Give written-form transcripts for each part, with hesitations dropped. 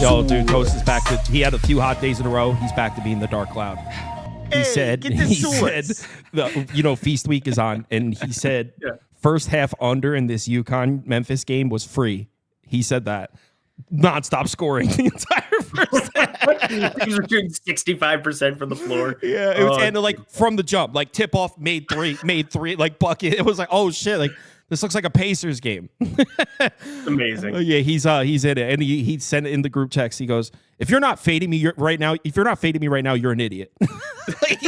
Yo, dude, Toast is back to. He had a few hot days in a row. He's back to being the dark cloud. He said, Feast Week is on, and he said first half under in this UConn-Memphis game was free. He said that. Nonstop scoring the entire first half. Teams were shooting 65% from the floor. Yeah, it was, and like from the jump, like tip off, made three, like bucket. It was like, oh shit, like this looks like a Pacers game. Amazing. Yeah, he's in it, and he sent it in the group text. He goes, "If you're not fading me right now, you're an idiot." Like,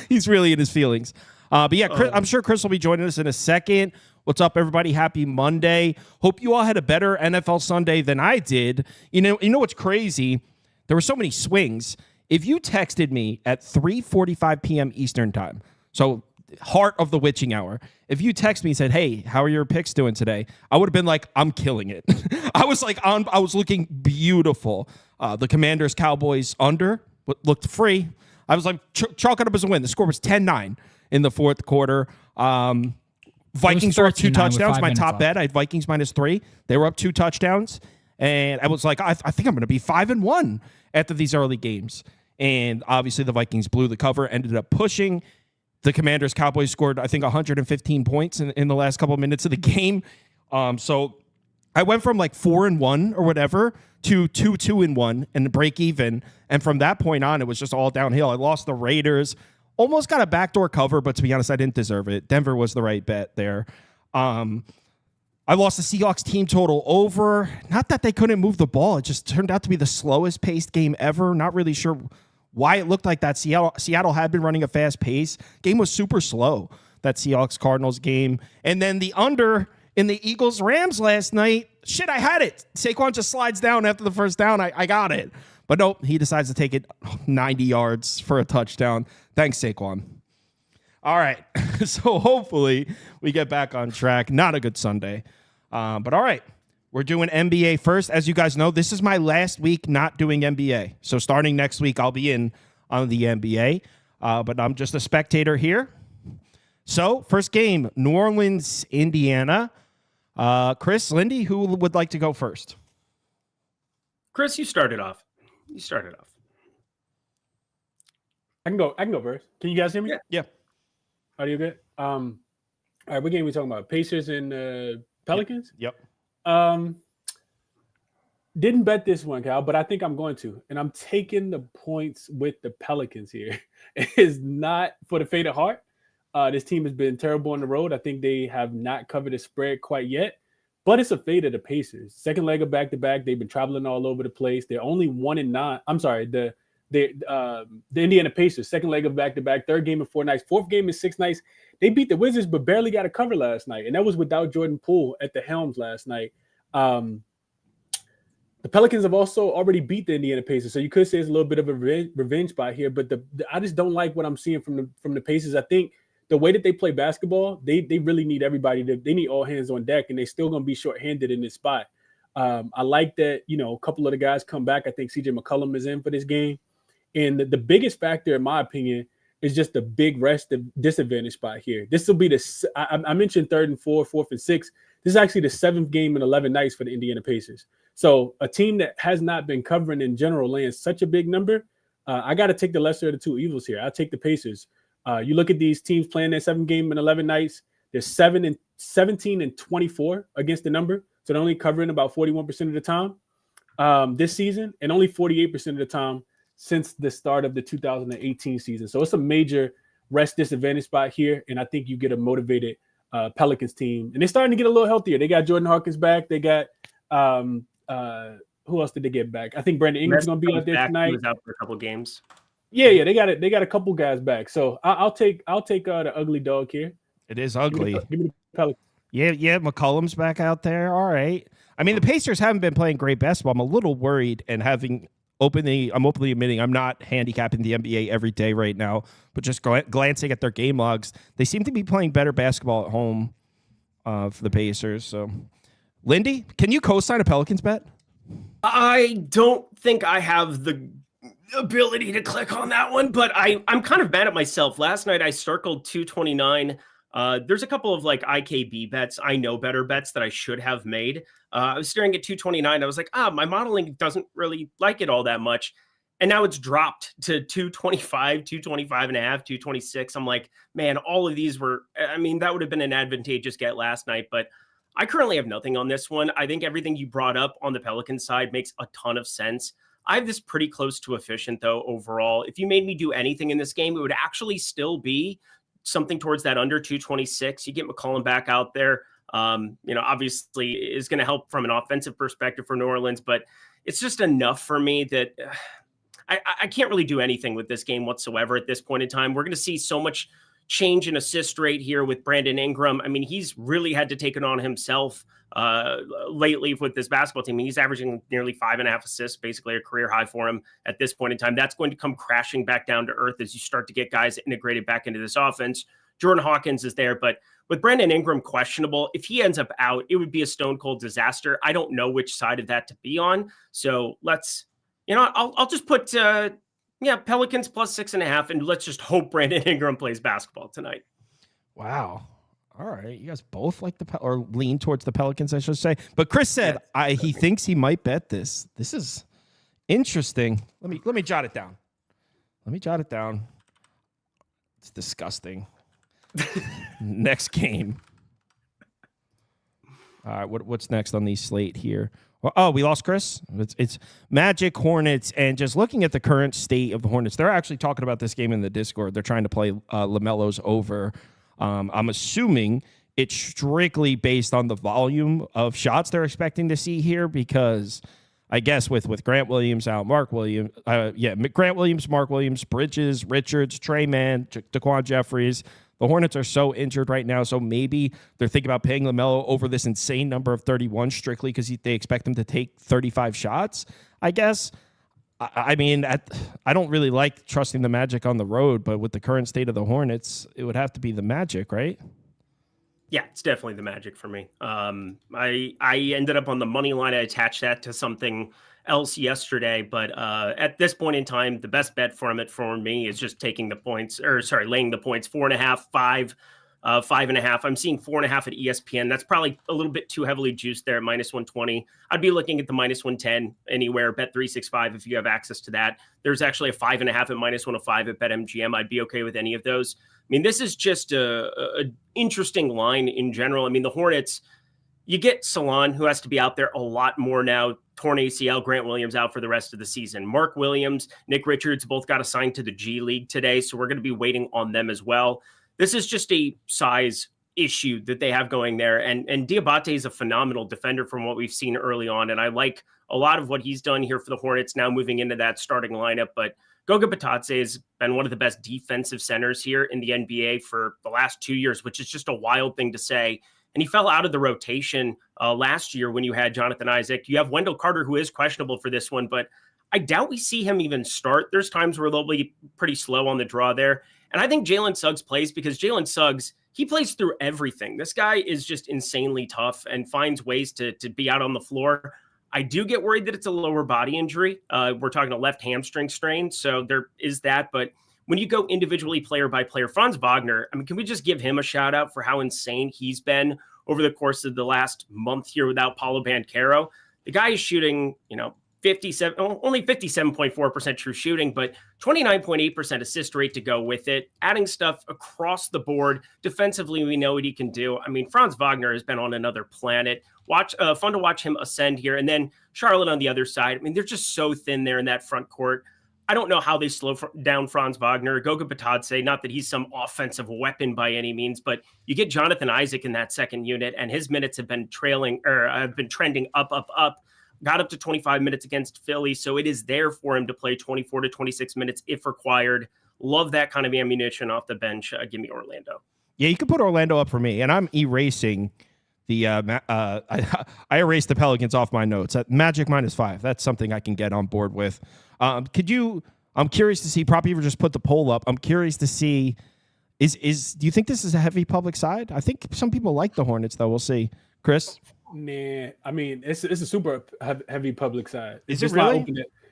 he's really in his feelings. But yeah, Chris, I'm sure Chris will be joining us in a second. What's up, everybody? Happy Monday. Hope you all had a better NFL Sunday than I did. You know what's crazy? There were so many swings. If you texted me at 3:45 p.m. Eastern time, so heart of the witching hour, if you text me and said, "Hey, how are your picks doing today?" I would have been like, "I'm killing it." I was looking beautiful. The Commanders Cowboys under looked free. I was like, chalk it up as a win. The score was 10-9 in the fourth quarter. Vikings were up 2 touchdowns. My top bet, I had Vikings -3. They were up 2 touchdowns. And I was like, I think I'm going to be 5-1 after these early games. And obviously the Vikings blew the cover, ended up pushing. The Commanders Cowboys scored, I think, 115 points in the last couple of minutes of the game. So I went from like 4-1 or whatever to 2-1 and break even. And from that point on, it was just all downhill. I lost the Raiders. Almost got a backdoor cover, but to be honest, I didn't deserve it. Denver was the right bet there. I lost the Seahawks team total over. Not that they couldn't move the ball. It just turned out to be the slowest paced game ever. Not really sure why it looked like that. Seattle had been running a fast pace. Game was super slow, that Seahawks-Cardinals game. And then the under in the Eagles-Rams last night, shit, I had it. Saquon just slides down after the first down. I got it. But nope, he decides to take it 90 yards for a touchdown. Thanks, Saquon. All right, so hopefully we get back on track. Not a good Sunday. But all right, we're doing NBA first. As you guys know, this is my last week not doing NBA. So starting next week, I'll be in on the NBA. But I'm just a spectator here. So first game, New Orleans, Indiana. Chris, Lindy, who would like to go first? Chris, you started off. I can go first. Can you guys hear me? Yeah. Audio good? All right, what game are we talking about? Pacers and Pelicans? Yep. Didn't bet this one, Cal, but I think I'm going to. And I'm taking the points with the Pelicans here. It is not for the faint of heart. This team has been terrible on the road. I think they have not covered the spread quite yet. But it's a fate of the Pacers. Second leg of back-to-back. They've been traveling all over the place. They're only 1-9. I'm sorry, the Indiana Pacers, second leg of back-to-back, third game in 4 nights, fourth game in 6 nights. They beat the Wizards, but barely got a cover last night. And that was without Jordan Poole at the helms last night. The Pelicans have also already beat the Indiana Pacers. So you could say it's a little bit of a revenge spot here. But I just don't like what I'm seeing from the Pacers. I think the way that they play basketball, they really need everybody. They need all hands on deck, and they're still going to be shorthanded in this spot. I like that, a couple of the guys come back. I think CJ McCollum is in for this game. And the biggest factor, in my opinion, is just the big rest disadvantage spot here. This will be I mentioned 3rd and 4, 4th and 6. This is actually the 7th game in 11 nights for the Indiana Pacers. So a team that has not been covering in general laying such a big number, I got to take the lesser of the two evils here. I'll take the Pacers. You look at these teams playing their 7th game in 11 nights. They're 17 and 24 against the number. So they're only covering about 41% of the time this season, and only 48% of the time since the start of the 2018 season. So it's a major rest disadvantage spot here, and I think you get a motivated Pelicans team. And they're starting to get a little healthier. They got Jordan Hawkins back. They got who else did they get back? I think Brandon Ingram's going to be out there tonight. He was out for a couple games. Yeah, they got it. They got a couple guys back. So I'll take the ugly dog here. It is ugly. Give me the Pelicans. Yeah, McCollum's back out there. All right. I mean, the Pacers haven't been playing great basketball. I'm a little worried, and I'm openly admitting I'm not handicapping the NBA every day right now, but just glancing at their game logs, they seem to be playing better basketball at home for the Pacers. So, Lindy, can you co-sign a Pelicans bet? I don't think I have the ability to click on that one, but I'm kind of mad at myself. Last night I circled 229 There's a couple of like IKB bets, I know better bets that I should have made. I was staring at 229. I was like, my modeling doesn't really like it all that much. And now it's dropped to 225, 225 and a half, 226. I'm like, man, all of these were, that would have been an advantageous get last night, but I currently have nothing on this one. I think everything you brought up on the Pelicans side makes a ton of sense. I have this pretty close to efficient though, overall. If you made me do anything in this game, it would actually still be something towards that under 226. You get McCollum back out there. Obviously is going to help from an offensive perspective for New Orleans, but it's just enough for me that I can't really do anything with this game whatsoever at this point in time. We're going to see so much change in assist rate here with Brandon Ingram. He's really had to take it on himself lately with this basketball team. He's averaging nearly 5.5 assists, basically a career high for him at this point in time. That's going to come crashing back down to earth as you start to get guys integrated back into this offense. Jordan Hawkins is there, but with Brandon Ingram questionable, if he ends up out, it would be a stone cold disaster. I don't know which side of that to be on. So I'll just put Pelicans plus 6.5, and let's just hope Brandon Ingram plays basketball tonight. Wow. All right. You guys both like or lean towards the Pelicans, I should say. But Chris said he thinks he might bet this. This is interesting. Let me jot it down. It's disgusting. Next game. All right. What's next on the slate here? Oh, we lost Chris. It's Magic, Hornets, and just looking at the current state of the Hornets, they're actually talking about this game in the Discord. They're trying to play LaMelo's over. I'm assuming it's strictly based on the volume of shots they're expecting to see here, because I guess with Grant Williams out, Grant Williams, Mark Williams, Bridges, Richards, Trey Mann, Daquan Jeffries. The Hornets are so injured right now, so maybe they're thinking about paying LaMelo over this insane number of 31 strictly because they expect him to take 35 shots, I guess. I don't really like trusting the Magic on the road, but with the current state of the Hornets, it would have to be the Magic, right? Yeah, it's definitely the Magic for me. I ended up on the money line. I attached that to something else yesterday, but at this point in time, the best bet for me is just taking the points, laying the points, 4.5, 5, 5.5. I'm seeing 4.5 at ESPN. That's probably a little bit too heavily juiced there at -120. I'd be looking at the -110 anywhere. Bet 365 if you have access to that. There's actually a 5.5 at -105 at BetMGM. I'd be okay with any of those. This is just a interesting line in general. The Hornets, you get Salon, who has to be out there a lot more now. Torn ACL, Grant Williams out for the rest of the season. Mark Williams, Nick Richards both got assigned to the G League today, so we're going to be waiting on them as well. This is just a size issue that they have going there, and Diabate is a phenomenal defender from what we've seen early on, and I like a lot of what he's done here for the Hornets now moving into that starting lineup, but Goga Bitadze has been one of the best defensive centers here in the NBA for the last 2 years, which is just a wild thing to say. And he fell out of the rotation last year when you had Jonathan Isaac. You have Wendell Carter, who is questionable for this one, but I doubt we see him even start. There's times where they'll be pretty slow on the draw there. And I think Jalen Suggs plays because Jalen Suggs, he plays through everything. This guy is just insanely tough and finds ways to be out on the floor. I do get worried that it's a lower body injury. We're talking a left hamstring strain, so there is that. But when you go individually player by player, Franz Wagner, can we just give him a shout out for how insane he's been over the course of the last month here without Paolo Banchero? The guy is shooting, only 57.4% true shooting, but 29.8% assist rate to go with it, adding stuff across the board. Defensively, we know what he can do. Franz Wagner has been on another planet. Fun to watch him ascend here. And then Charlotte on the other side. They're just so thin there in that front court. I don't know how they slow down Franz Wagner. Goga Bitadze, not that he's some offensive weapon by any means, but you get Jonathan Isaac in that second unit, and his minutes have been trending up. Got up to 25 minutes against Philly, so it is there for him to play 24 to 26 minutes if required. Love that kind of ammunition off the bench. Give me Orlando. Yeah, you can put Orlando up for me, and I'm erasing the I erased the Pelicans off my notes. Magic -5. That's something I can get on board with. I'm curious to see. Prop Beaver just put the poll up. I'm curious to see. Do you think this is a heavy public side? I think some people like the Hornets, though. We'll see. Chris? Nah, it's a super heavy public side. Is it really?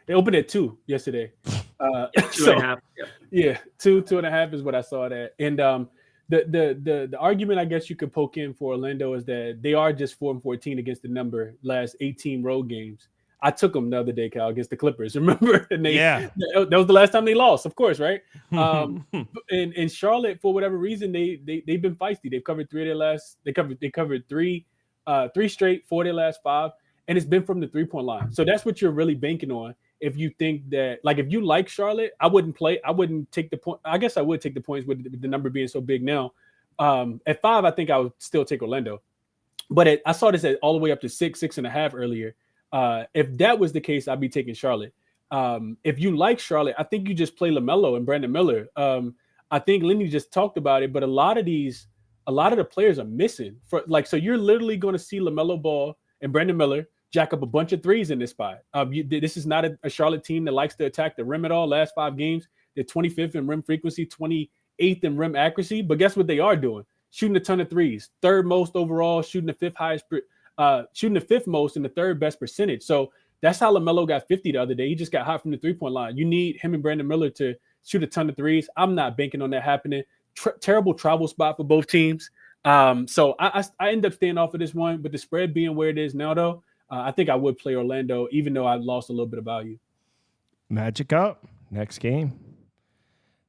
They opened at 2 yesterday. 2.5. Yeah, 2.5 is what I saw there. And The argument I guess you could poke in for Orlando is that they are just 4-14 against the number last 18 road games. I took them the other day, Cal, against the Clippers. Remember? And that was the last time they lost, of course, right? In Charlotte, for whatever reason, they've been feisty. They've covered three of their last. They covered three straight, 4 of their last 5, and it's been from the 3-point line. So that's what you're really banking on. If you think that, like, if you like Charlotte, I wouldn't take the point. I guess I would take the points with the number being so big now. At 5, I think I would still take Orlando, but I saw this at all the way up to 6.5 earlier. If that was the case, I'd be taking Charlotte. If you like Charlotte, I think you just play LaMelo and Brandon Miller. I think Lindy just talked about it, but a lot of the players are missing. So you're literally going to see LaMelo Ball and Brandon Miller jack up a bunch of threes in this spot. This is not a Charlotte team that likes to attack the rim at all. Last 5 games, they're 25th in rim frequency, 28th in rim accuracy. But guess what they are doing? Shooting a ton of threes. 3rd most overall, shooting the 5th most and the 3rd best percentage. So that's how LaMelo got 50 the other day. He just got hot from the 3-point line. You need him and Brandon Miller to shoot a ton of threes. I'm not banking on that happening. Terrible travel spot for both teams. So I end up staying off of this one, but the spread being where it is now, though, I think I would play Orlando, even though I lost a little bit of value. Magic up. Next game.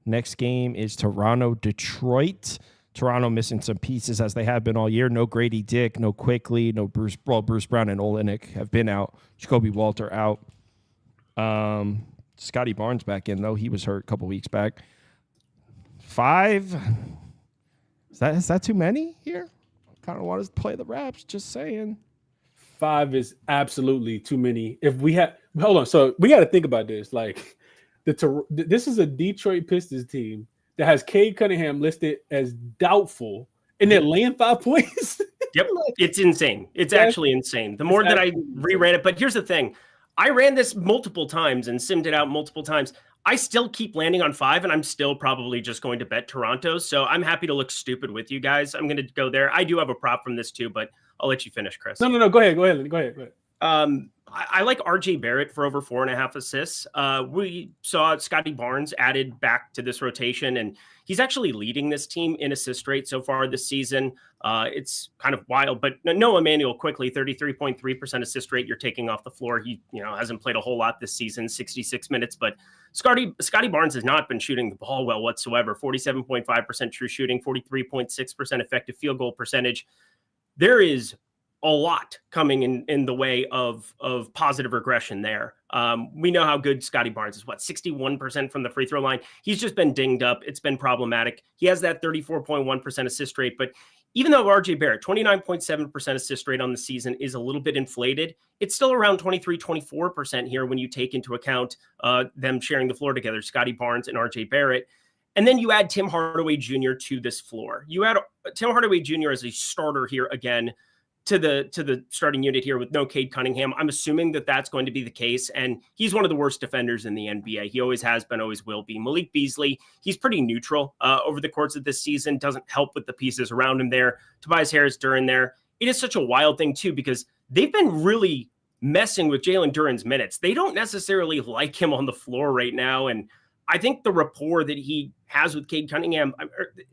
Next game is Toronto-Detroit. Toronto missing some pieces as they have been all year. No Grady Dick, no Quickly, no Bruce Brown and Olynyk have been out. Jacoby Walter out. Scotty Barnes back in, though. He was hurt a couple weeks back. 5. Is that too many here? Kind of want to play the Raps, just saying. 5 is absolutely too many. Hold on. So we got to think about this. Like, this is a Detroit Pistons team that has Cade Cunningham listed as doubtful, and they're laying 5 points. Yep, it's insane. It's actually insane. The more that I reran it, but here's the thing. I ran this multiple times and simmed it out multiple times. I still keep landing on 5, and I'm still probably just going to bet Toronto. So I'm happy to look stupid with you guys. I'm going to go there. I do have a prop from this too, but I'll let you finish, Chris. No. Go ahead. I like RJ Barrett for over 4.5 assists. We saw Scotty Barnes added back to this rotation, and he's actually leading this team in assist rate so far this season. It's kind of wild, but Noah Emmanuel quickly 33.3% assist rate. You're taking off the floor. He hasn't played a whole lot this season, 66 minutes, but Scotty Barnes has not been shooting the ball well whatsoever. 47.5% true shooting, 43.6% effective field goal percentage. There is a lot coming in the way of positive regression there. We know how good Scotty Barnes is. 61% from the free throw line. He's just been dinged up. It's been problematic. He has that 34.1% assist rate, but even though RJ Barrett, 29.7% assist rate on the season is a little bit inflated, it's still around 23-24% here when you take into account them sharing the floor together, Scotty Barnes and RJ Barrett. And then you add Tim Hardaway Jr. to this floor. You add Tim Hardaway Jr. as a starter here again to the starting unit here with no Cade Cunningham. I'm assuming that that's going to be the case, and he's one of the worst defenders in the NBA. He always has been, always will be. Malik Beasley, he's pretty neutral over the course of this season, doesn't help with the pieces around him there. Tobias Harris-Duran there. It is such a wild thing, too, because they've been really messing with Jalen Duren's minutes. They don't necessarily like him on the floor right now, and I think the rapport that he has with Cade Cunningham,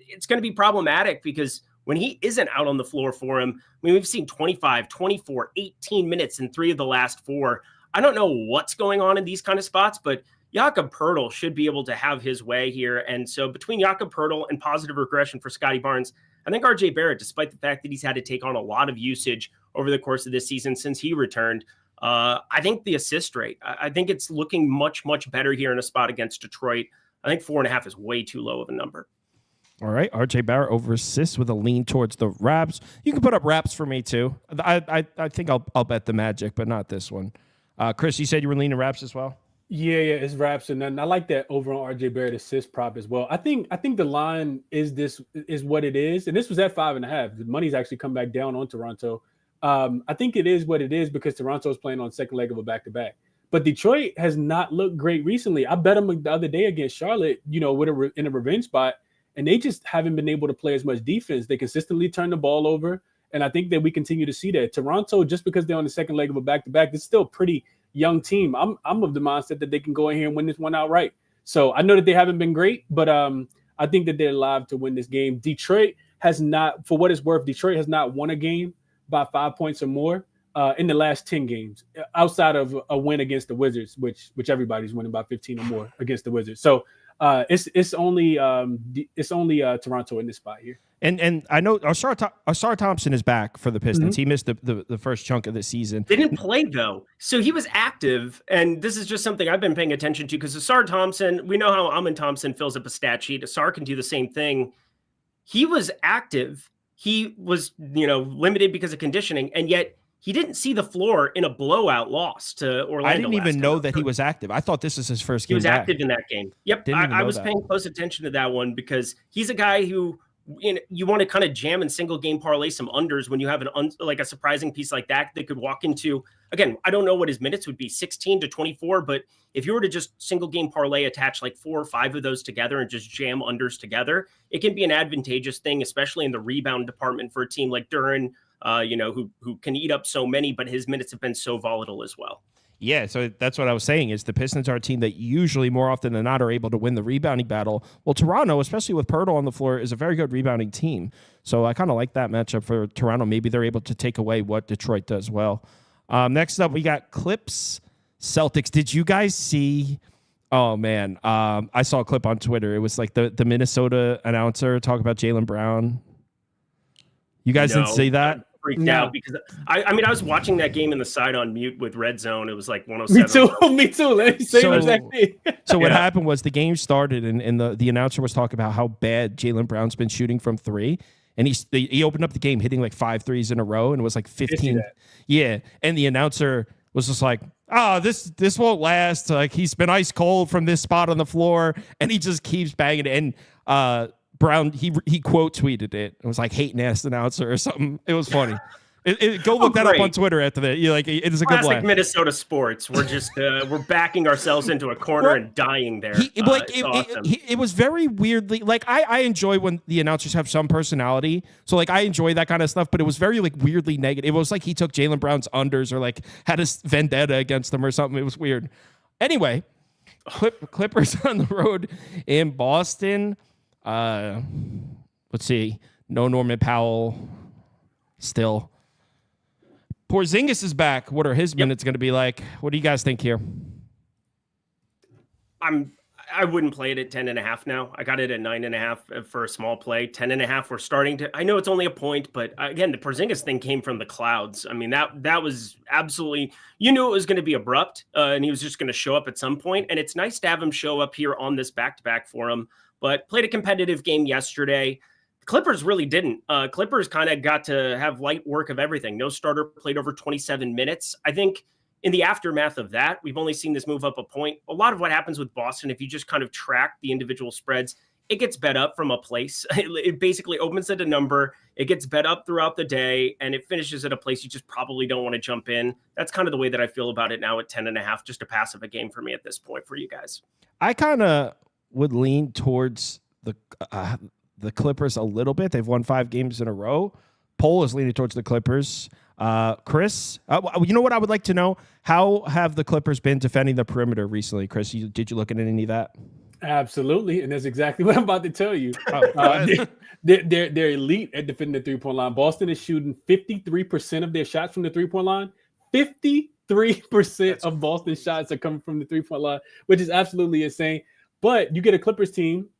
it's going to be problematic because when he isn't out on the floor for him, I mean, we've seen 25, 24, 18 minutes in 3 of the last 4. I don't know what's going on in these kind of spots, but Jakob Poeltl should be able to have his way here. And so between Jakob Poeltl and positive regression for Scotty Barnes, I think RJ Barrett, despite the fact that he's had to take on a lot of usage over the course of this season since he returned, I think the assist rate, I think it's looking much, much better here in a spot against Detroit. I think 4.5 is way too low of a number. All right, RJ Barrett over assists with a lean towards the Raps. You can put up Raps for me too. I think I'll bet the Magic, but not this one. Chris, you said you were leaning Raps as well. Yeah, it's Raps, and then I like that over on RJ Barrett assist prop as well. I think the line is what it is, and this was at 5.5. The money's actually come back down on Toronto. I think it is what it is because Toronto is playing on second leg of a back-to-back. But Detroit has not looked great recently. I bet them the other day against Charlotte, in a revenge spot. And they just haven't been able to play as much defense. They consistently turn the ball over. And I think that we continue to see that. Toronto, just because they're on the second leg of a back-to-back, it's still a pretty young team. I'm of the mindset that they can go in here and win this one outright. So I know that they haven't been great, but I think that they're live to win this game. Detroit has not, for what it's worth, Detroit has not won a game by 5 points or more in the last 10 games, outside of a win against the Wizards, which everybody's winning by 15 or more against the Wizards. So it's only Toronto in this spot here. And I know Ausar Thompson is back for the Pistons. He missed the first chunk of the season. Didn't play though, so he was active. And this is just something I've been paying attention to because Ausar Thompson, we know how Amin Thompson fills up a stat sheet. Ausar can do the same thing. He was active. He was, limited because of conditioning, and yet he didn't see the floor in a blowout loss to Orlando. I didn't even know that he was active. I thought this was his first game. He was active in that game. Yep, I was paying close attention to that one because he's a guy who you want to kind of jam and single game parlay some unders when you have like a surprising piece like that could walk into. Again, I don't know what his minutes would be, 16 to 24, but if you were to just single game parlay attach like 4 or 5 of those together and just jam unders together, it can be an advantageous thing, especially in the rebound department for a team like Duren, who can eat up so many, but his minutes have been so volatile as well. Yeah, so that's what I was saying is the Pistons are a team that usually more often than not are able to win the rebounding battle. Well, Toronto, especially with Pirtle on the floor, is a very good rebounding team. So I kind of like that matchup for Toronto. Maybe they're able to take away what Detroit does well. Next up, we got Clips Celtics. Did you guys see? Oh, man. I saw a clip on Twitter. It was like the Minnesota announcer talk about Jaylen Brown. You guys didn't see that? Freaked out because I was watching that game in the side on mute with Red Zone. It was like 107. Me too. Let me say exactly. So what happened was the game started and the announcer was talking about how bad Jaylen Brown's been shooting from 3. And he opened up the game hitting like 5 threes in a row and it was like 15. Yeah. And the announcer was just like, this won't last. Like he's been ice cold from this spot on the floor. And he just keeps banging it. And Brown, he quote tweeted it. It was like hate ass announcer or something. It was funny. Go look that up on Twitter after that. You like it is a good laugh. Classic Minnesota sports. We're just we're backing ourselves into a corner and dying there. It was very weirdly like I enjoy when the announcers have some personality. So like I enjoy that kind of stuff. But it was very like weirdly negative. It was like he took Jaylen Brown's unders or like had a vendetta against them or something. It was weird. Anyway, Clippers on the road in Boston. Let's see. No Norman Powell still. Porzingis is back. What are his minutes going to be like? What do you guys think here? I wouldn't play it at 10.5 now. I got it at 9.5 for a small play. 10.5. We're starting to. I know it's only a point, but again, the Porzingis thing came from the clouds. I mean that was absolutely. You knew it was going to be abrupt, and he was just going to show up at some point. And it's nice to have him show up here on this back-to-back for him. But played a competitive game yesterday. Clippers really didn't. Clippers kind of got to have light work of everything. No starter played over 27 minutes. I think in the aftermath of that, we've only seen this move up a point. A lot of what happens with Boston, if you just kind of track the individual spreads, it gets bet up from a place. It basically opens at a number. It gets bet up throughout the day, and it finishes at a place you just probably don't want to jump in. That's kind of the way that I feel about it now at 10.5, just a passive a game for me at this point for you guys. I kind of would lean towards the Clippers a little bit. They've won 5 games in a row. Poll is leaning towards the Clippers. Chris, you know what I would like to know? How have the Clippers been defending the perimeter recently? Chris, did you look at any of that? Absolutely, and that's exactly what I'm about to tell you. They're elite at defending the 3-point line. Boston is shooting 53% of their shots from the 3-point line. 53% of Boston's shots are coming from the 3-point line, which is absolutely insane. But you get a Clippers team,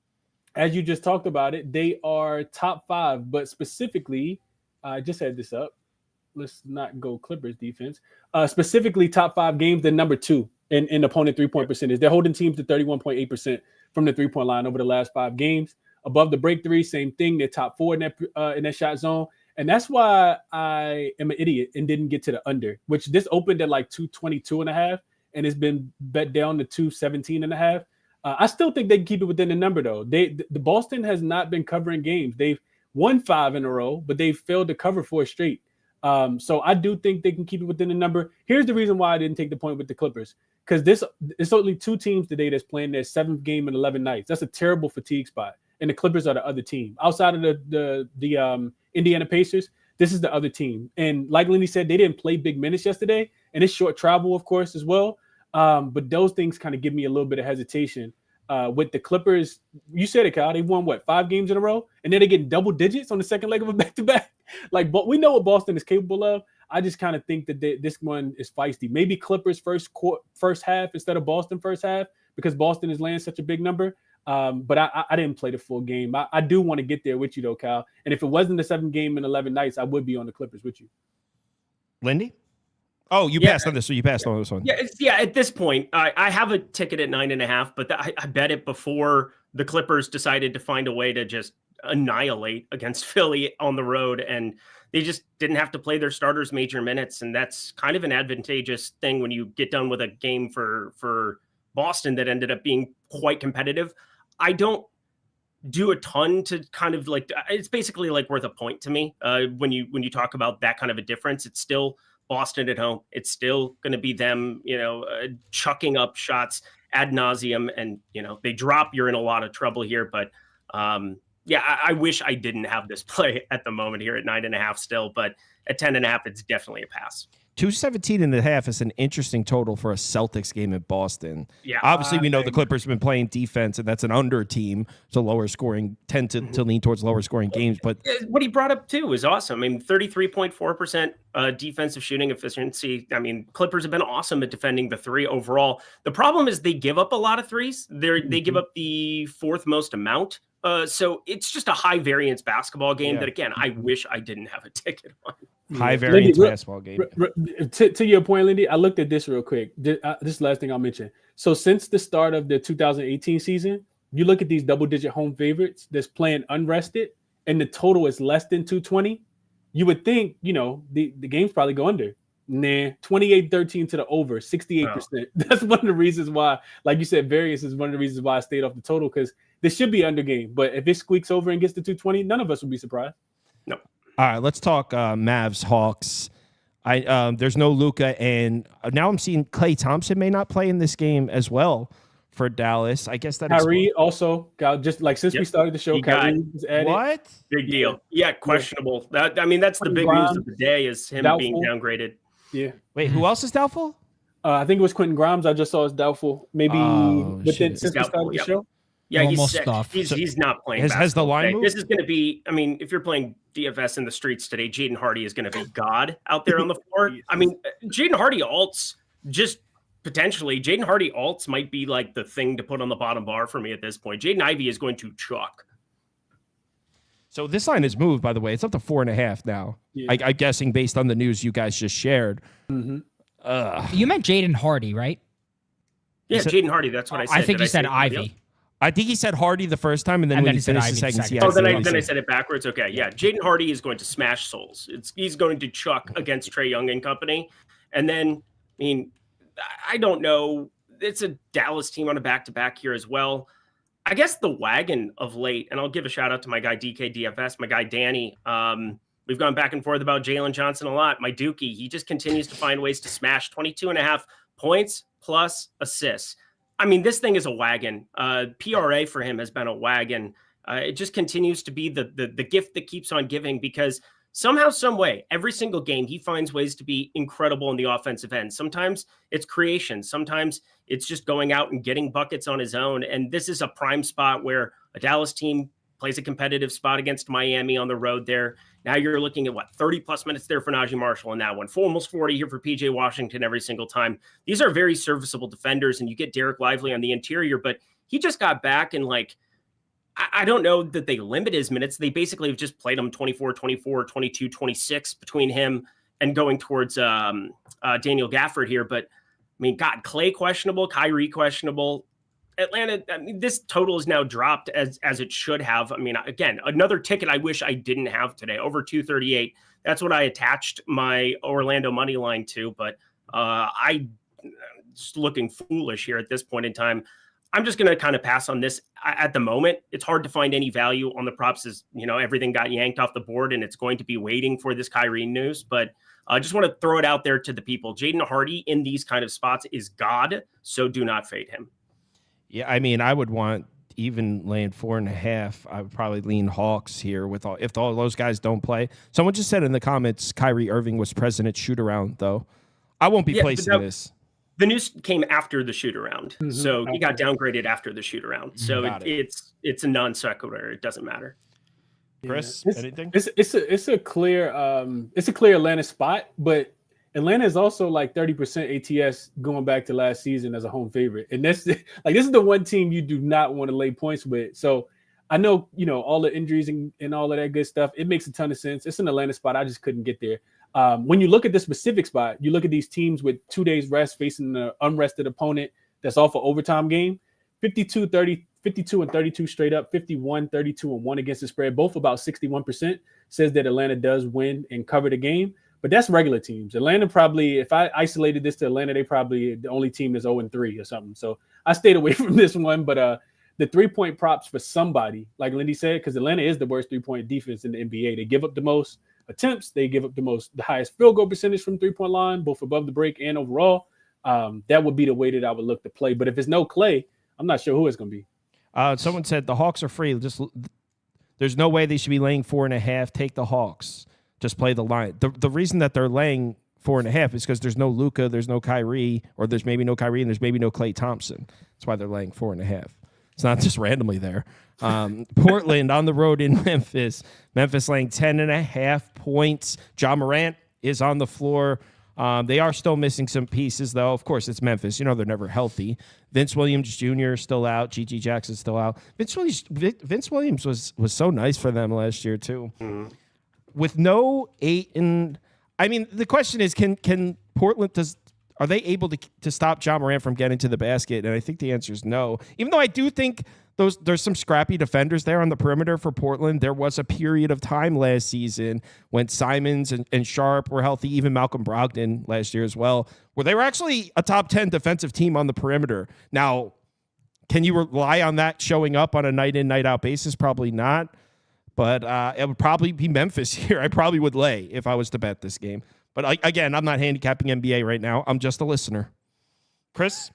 as you just talked about it, they are top 5, but specifically, I just had this up. Let's not go Clippers defense. Specifically, top 5 games, they're number 2 in opponent 3-point percentage. They're holding teams to 31.8% from the 3-point line over the last 5 games. Above the break 3, same thing. They're top 4 in that shot zone. And that's why I am an idiot and didn't get to the under, which this opened at like 222.5, and it's been bet down to 217.5. I still think they can keep it within the number, though. The Boston has not been covering games. They've won 5 in a row, but they've failed to cover 4 straight. So I do think they can keep it within the number. Here's the reason why I didn't take the point with the Clippers, because it's only 2 teams today that's playing their 7th game in 11 nights. That's a terrible fatigue spot, and the Clippers are the other team. Outside of the Indiana Pacers, this is the other team. And like Lindy said, they didn't play big minutes yesterday, and it's short travel, of course, as well. But those things kind of give me a little bit of hesitation. with the Clippers, you said it, Kyle. They won 5 games in a row, and then they get double digits on the second leg of a back-to-back. But we know what Boston is capable of. I just kind of think that this one is feisty. Maybe Clippers first half instead of Boston first half because Boston is laying such a big number. But I didn't play the full game. I do want to get there with you though, Kyle. And if it wasn't the 7 game in 11 nights, I would be on the Clippers with you. Lindy? Oh, you passed on this. So you passed on this one. Yeah. At this point, I have a ticket at 9.5, but I bet it before the Clippers decided to find a way to just annihilate against Philly on the road, and they just didn't have to play their starters major minutes, and that's kind of an advantageous thing when you get done with a game for Boston that ended up being quite competitive. I don't do a ton to kind of like, it's basically like worth a point to me. When you talk about that kind of a difference, it's still Boston at home. It's still going to be them, chucking up shots ad nauseum, and they drop, you're in a lot of trouble here. But I wish I didn't have this play at the moment here at 9.5 still, but at 10.5, it's definitely a pass. 217.5 is an interesting total for a Celtics game in Boston. Yeah, obviously we know the Clippers have been playing defense, and that's an under team, so lower scoring tend to lean towards lower scoring games. But what he brought up too is awesome. I mean, 33.4% defensive shooting efficiency. I mean, Clippers have been awesome at defending the 3 overall. The problem is they give up a lot of threes. They give up the 4th most amount. So it's just a high variance basketball game that, again, I wish I didn't have a ticket on. High variance basketball game. To your point, Lindy, I looked at this real quick. This is the last thing I'll mention. So since the start of the 2018 season, you look at these double-digit home favorites that's playing unrested, and the total is less than 220. You would think, the games probably go under. Nah, 28-13 to the over, 68%. Oh. That's one of the reasons why, like you said, variance is one of the reasons why I stayed off the total, because this should be under game. But if it squeaks over and gets to 220, none of us would be surprised. No. All right, let's talk Mavs Hawks. There's no Luka, and now I'm seeing Klay Thompson may not play in this game as well for Dallas. I guess that Kyrie also got, just like since we started the show, Kyrie was added. What? Big deal. Yeah, questionable. That's the big news of the day is him being downgraded. Yeah. Wait, who else is doubtful? I think it was Quentin Grimes. I just saw as doubtful. Maybe since we started the show. Yeah, he's not playing. Has the line moved? This is going to be, I mean, if you're playing DFS in the streets today, Jaden Hardy is going to be God out there on the floor. I mean, Jaden Hardy alts, just potentially, Jaden Hardy alts might be like the thing to put on the bottom bar for me at this point. Jaden Ivey is going to chalk. So this line has moved, by the way. It's up to 4.5 now. Yeah. I'm guessing based on the news you guys just shared. Mm-hmm. You meant Jaden Hardy, right? Yeah, Jaden Hardy. That's what I said. I think you said Ivy. I think he said Hardy the first time, and then when he finished the second, then I said it backwards. Okay, yeah. Jaden Hardy is going to smash souls. He's going to chuck against Trae Young and company. And then, I mean, I don't know. It's a Dallas team on a back-to-back here as well. I guess the wagon of late, and I'll give a shout out to my guy DK DFS, my guy Danny. We've gone back and forth about Jalen Johnson a lot. My Dookie, he just continues to find ways to smash 22.5 points plus assists. I mean, this thing is a wagon. PRA for him has been a wagon. It just continues to be the gift that keeps on giving, because somehow, some way, every single game, he finds ways to be incredible in the offensive end. Sometimes it's creation. Sometimes it's just going out and getting buckets on his own. And this is a prime spot where a Dallas team plays a competitive spot against Miami on the road there. Now you're looking at 30 plus minutes there for Najee Marshall in that one, for almost 40 here for PJ Washington every single time. These are very serviceable defenders, and you get Derek Lively on the interior, but he just got back and I don't know that they limit his minutes. They basically have just played him 24, 24, 22, 26 between him and going towards Daniel Gafford here. But I mean, God, Klay questionable, Kyrie questionable. Atlanta, I mean, this total is now dropped as it should have. I mean, again, another ticket I wish I didn't have today, over 238. That's what I attached my Orlando money line to, but I just looking foolish here at this point in time. I'm just going to kind of pass on this at the moment. It's hard to find any value on the props, as everything got yanked off the board, and it's going to be waiting for this Kyrie news. But I just want to throw it out there to the people. Jaden Hardy in these kind of spots is God, so do not fade him. Yeah, I mean, I would want, even laying 4.5, I would probably lean Hawks here if all those guys don't play. Someone just said in the comments Kyrie Irving was president shoot around, though. I won't be placing this. The news came after the shoot around, so he got downgraded after the shoot around. So it's a non sequitur. It doesn't matter. Chris, anything? It's a clear Atlanta spot, but Atlanta is also like 30% ATS going back to last season as a home favorite, and this is the one team you do not want to lay points with. So I know all the injuries and all of that good stuff. It makes a ton of sense. It's an Atlanta spot. I just couldn't get there. When you look at this specific spot, you look at these teams with 2 days rest facing an unrested opponent that's off an overtime game, 52 and 32 straight up, 51, 32 and 1 against the spread, both about 61% says that Atlanta does win and cover the game. But that's regular teams. Atlanta probably, if I isolated this to Atlanta, they probably the only team that's 0-3 or something. So I stayed away from this one. But the 3-point props for somebody, like Lindy said, because Atlanta is the worst 3-point defense in the NBA. They give up the most attempts. They give up the highest field goal percentage from 3-point line, both above the break and overall. That would be the way that I would look to play. But if it's no Clay, I'm not sure who it's going to be. Someone said the Hawks are free. There's no way they should be laying 4.5. Take the Hawks. Just play the line. The reason that they're laying 4.5 is because there's no Luka, there's no Kyrie, or there's maybe no Kyrie and there's maybe no Klay Thompson. That's why they're laying 4.5. It's not just randomly there. Portland on the road in Memphis. Memphis laying 10.5 points. Ja Morant is on the floor. They are still missing some pieces, though. Of course, it's Memphis. They're never healthy. Vince Williams Jr. is still out. G.G. Jackson's still out. Vince Williams was so nice for them last year, too. Mm-hmm. With no 8 and I mean, the question is, can Portland are they able to stop Ja Morant from getting to the basket? And I think the answer is no. Even though I do think there's some scrappy defenders there on the perimeter for Portland. There was a period of time last season when Simons and Sharp were healthy, even Malcolm Brogdon last year as well, where they were actually a top 10 defensive team on the perimeter. Now, can you rely on that showing up on a night in, night out basis? Probably not. But it would probably be Memphis here. I probably would lay if I was to bet this game. But again, I'm not handicapping NBA right now. I'm just a listener. Chris?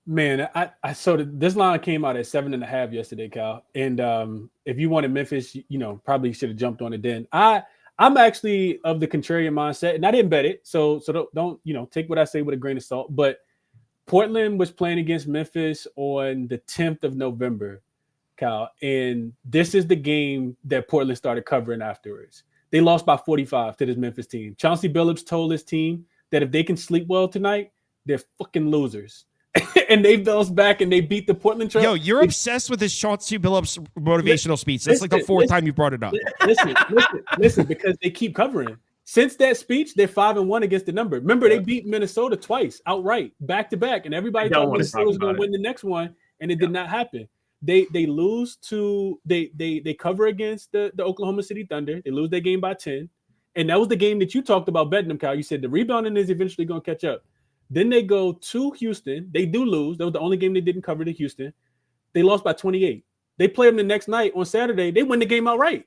Man, I saw this line came out at 7.5 yesterday, Cal. And if you wanted Memphis, probably should have jumped on it then. I'm actually of the contrarian mindset, and I didn't bet it. So don't take what I say with a grain of salt. But Portland was playing against Memphis on the 10th of November. Cal, and this is the game that Portland started covering afterwards. They lost by 45 to this Memphis team. Chauncey Billups told his team that if they can sleep well tonight, they're fucking losers. And they bounced back and they beat the Portland Trail. Yo, you're obsessed with this Chauncey Billups motivational speech. That's like the fourth time you brought it up. Listen, because they keep covering. Since that speech, they're 5-1 against the number. Remember, they beat Minnesota twice outright, back to back, and everybody thought Minnesota was going to win the next one, and it did not happen. They lose to they cover against the Oklahoma City Thunder. They lose their game by 10. And that was the game that you talked about betting them, Kyle. You said the rebounding is eventually going to catch up. Then they go to Houston. They do lose. That was the only game they didn't cover to Houston. They lost by 28. They play them the next night on Saturday. They win the game outright.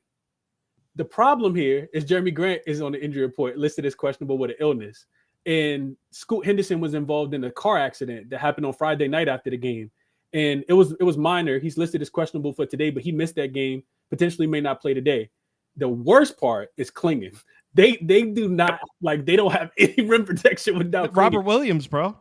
The problem here is Jeremy Grant is on the injury report listed as questionable with an illness. And Scoot Henderson was involved in a car accident that happened on Friday night after the game. And it was minor. He's listed as questionable for today, but he missed that game. Potentially may not play today. The worst part is clinging. They do not they don't have any rim protection without clinging. Robert Williams, bro.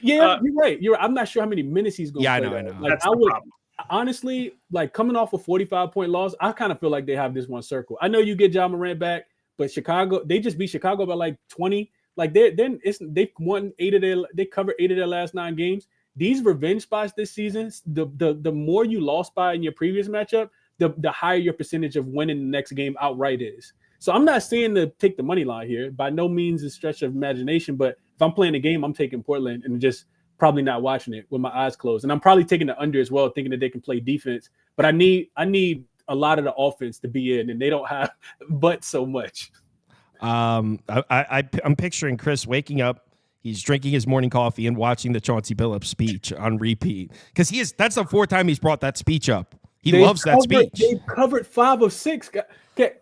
Yeah, you're right. I'm not sure how many minutes he's going to play. I know. That's the problem. Honestly, coming off a 45-point loss, I kind of feel like they have this one circle. I know you get Ja Morant back, but Chicago, they just beat Chicago by 20. They won they covered 8 of their last 9 games. These revenge spots this season, the more you lost by in your previous matchup, the higher your percentage of winning the next game outright is. So I'm not saying to take the money line here. By no means a stretch of imagination, but if I'm playing the game, I'm taking Portland and just probably not watching it with my eyes closed. And I'm probably taking the under as well, thinking that they can play defense. But I need a lot of the offense to be in, and they don't have but so much. I'm picturing Chris waking up. He's drinking his morning coffee and watching the Chauncey Billups speech on repeat. Because that's the 4th time he's brought that speech up. He loves that speech. They covered 5 of 6.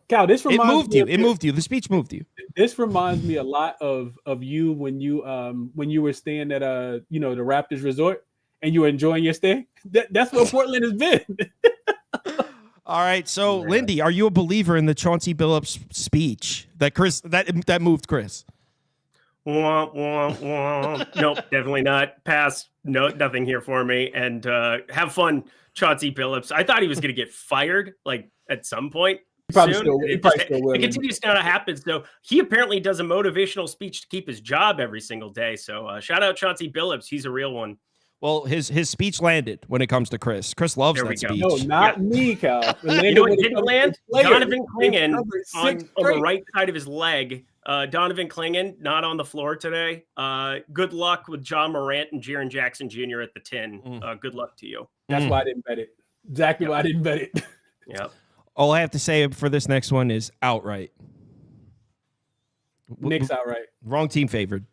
Cal, this reminds me. It moved you. The speech moved you. This reminds me a lot of you when you were staying at the Raptors resort and you were enjoying your stay. That's what Portland has been. All right. So, Lindy, are you a believer in the Chauncey Billups speech that moved Chris? Womp, womp, womp. Nope, definitely not. Pass. No, nothing here for me. And have fun, Chauncey Billups. I thought he was going to get fired like at some point soon. It continues to not happen. So he apparently does a motivational speech to keep his job every single day. So shout out Chauncey Billups. He's a real one. Well, his speech landed when it comes to Chris. Chris loves that speech. No, not me, Cal. You know what didn't land? Donovan Clingan on the right side of his leg. Donovan Clingan not on the floor today. Good luck with John Morant and Jaren Jackson Jr. at the 10. Good luck to you. That's why I didn't bet it. Exactly why I didn't bet it. Yeah. All I have to say for this next one is outright. Knicks outright. Wrong team favored.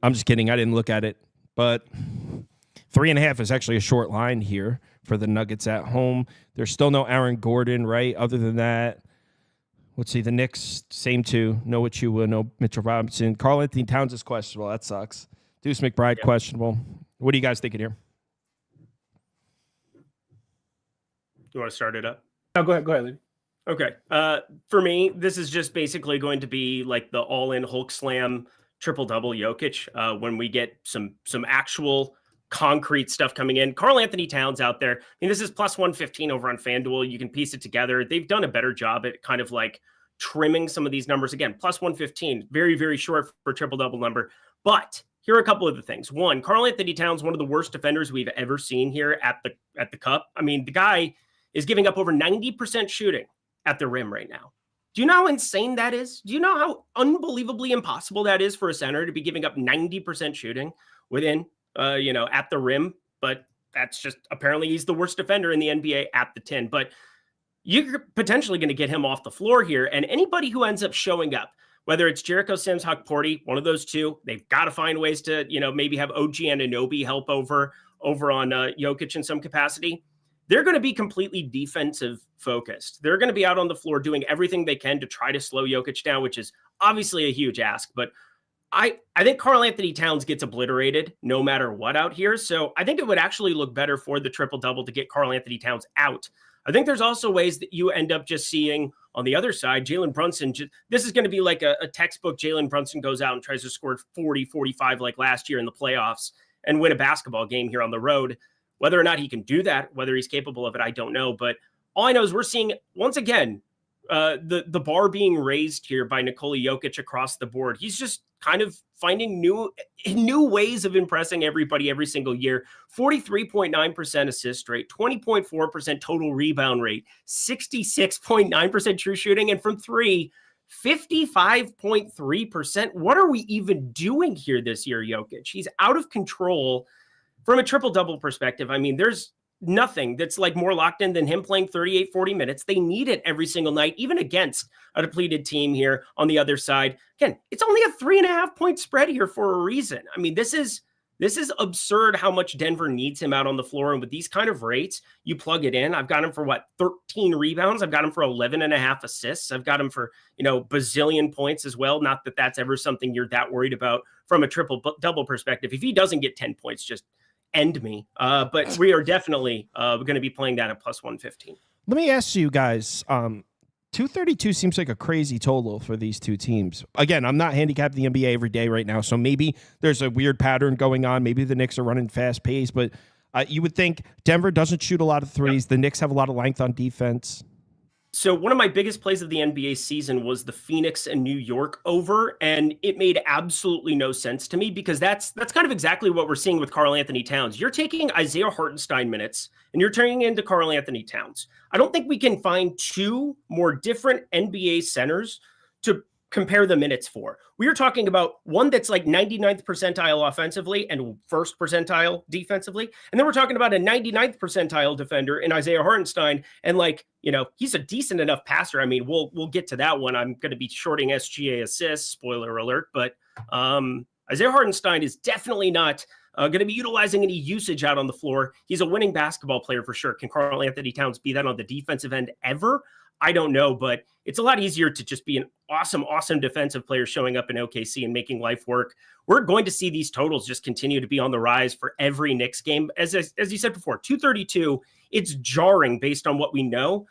I'm just kidding. I didn't look at it. But 3.5 is actually a short line here for the Nuggets at home. There's still no Aaron Gordon, right? Other than that, let's see. The Knicks, same two. No Achua, no Mitchell Robinson. Karl Anthony Towns is questionable. That sucks. Deuce McBride, questionable. What are you guys thinking here? You want to start it up? No, go ahead, Lindy. Okay. For me, this is just basically going to be like the all-in Hulk slam triple-double Jokic when we get some actual concrete stuff coming in. Karl Anthony Towns out there. I mean, this is plus 115 over on FanDuel. You can piece it together. They've done a better job at kind of like trimming some of these numbers. Again, plus 115, very, very short for triple-double number. But here are a couple of the things. One, Karl Anthony Towns, one of the worst defenders we've ever seen here at the Cup. I mean, the guy is giving up over 90% shooting at the rim right now. Do you know how insane that is? Do you know how unbelievably impossible that is for a center to be giving up 90% shooting within, at the rim? But that's just, apparently he's the worst defender in the NBA at the 10. But you're potentially going to get him off the floor here. And anybody who ends up showing up, whether it's Jericho Sims, Huck Porty, one of those two, they've got to find ways to, maybe have OG Anunoby help over on Jokic in some capacity. They're going to be completely defensive focused. They're going to be out on the floor doing everything they can to try to slow Jokic down, which is obviously a huge ask. But I think Karl Anthony Towns gets obliterated no matter what out here. So I think it would actually look better for the triple-double to get Karl Anthony Towns out. I think there's also ways that you end up just seeing on the other side, Jalen Brunson. This is going to be like a textbook. Jalen Brunson goes out and tries to score 40, 45 like last year in the playoffs and win a basketball game here on the road. Whether or not he can do that, whether he's capable of it, I don't know. But all I know is we're seeing, once again, the bar being raised here by Nikola Jokic across the board. He's just kind of finding new ways of impressing everybody every single year. 43.9% assist rate, 20.4% total rebound rate, 66.9% true shooting, and from three, 55.3%. What are we even doing here this year, Jokic? He's out of control. From a triple-double perspective, I mean, there's nothing that's like more locked in than him playing 38, 40 minutes. They need it every single night, even against a depleted team here on the other side. Again, it's only a 3.5-point spread here for a reason. I mean, this is absurd how much Denver needs him out on the floor. And with these kind of rates, you plug it in. I've got him for 13 rebounds. I've got him for 11.5 assists. I've but bazillion points as well. Not that that's ever something you're that worried about from a triple-double perspective. If he doesn't get 10 points, just end me. But we are definitely going to be playing that at plus 115. Let me ask you guys, 232 seems like a crazy total for these two teams. Again, I'm not handicapping the NBA every day right now, so maybe there's a weird pattern going on. Maybe the Knicks are running fast pace, but you would think Denver doesn't shoot a lot of threes. Yep. The Knicks have a lot of length on defense. So one of my biggest plays of the NBA season was the Phoenix and New York over, and it made absolutely no sense to me because that's kind of exactly what we're seeing with Karl Anthony Towns. You're taking Isaiah Hartenstein minutes, and you're turning into Karl Anthony Towns. I don't think we can find two more different NBA centers to compare the minutes for. We are talking about one that's like 99th percentile offensively and first percentile defensively. And then we're talking about a 99th percentile defender in Isaiah Hartenstein. And he's a decent enough passer. I mean, we'll get to that one. I'm going to be shorting SGA assists, spoiler alert, but Isaiah Hartenstein is definitely not going to be utilizing any usage out on the floor. He's a winning basketball player for sure. Can Karl Anthony Towns be that on the defensive end ever? I don't know, but it's a lot easier to just be an awesome defensive player showing up in OKC and making life work. We're going to see these totals just continue to be on the rise for every Knicks game. As you said before, 232, it's jarring based on what we know.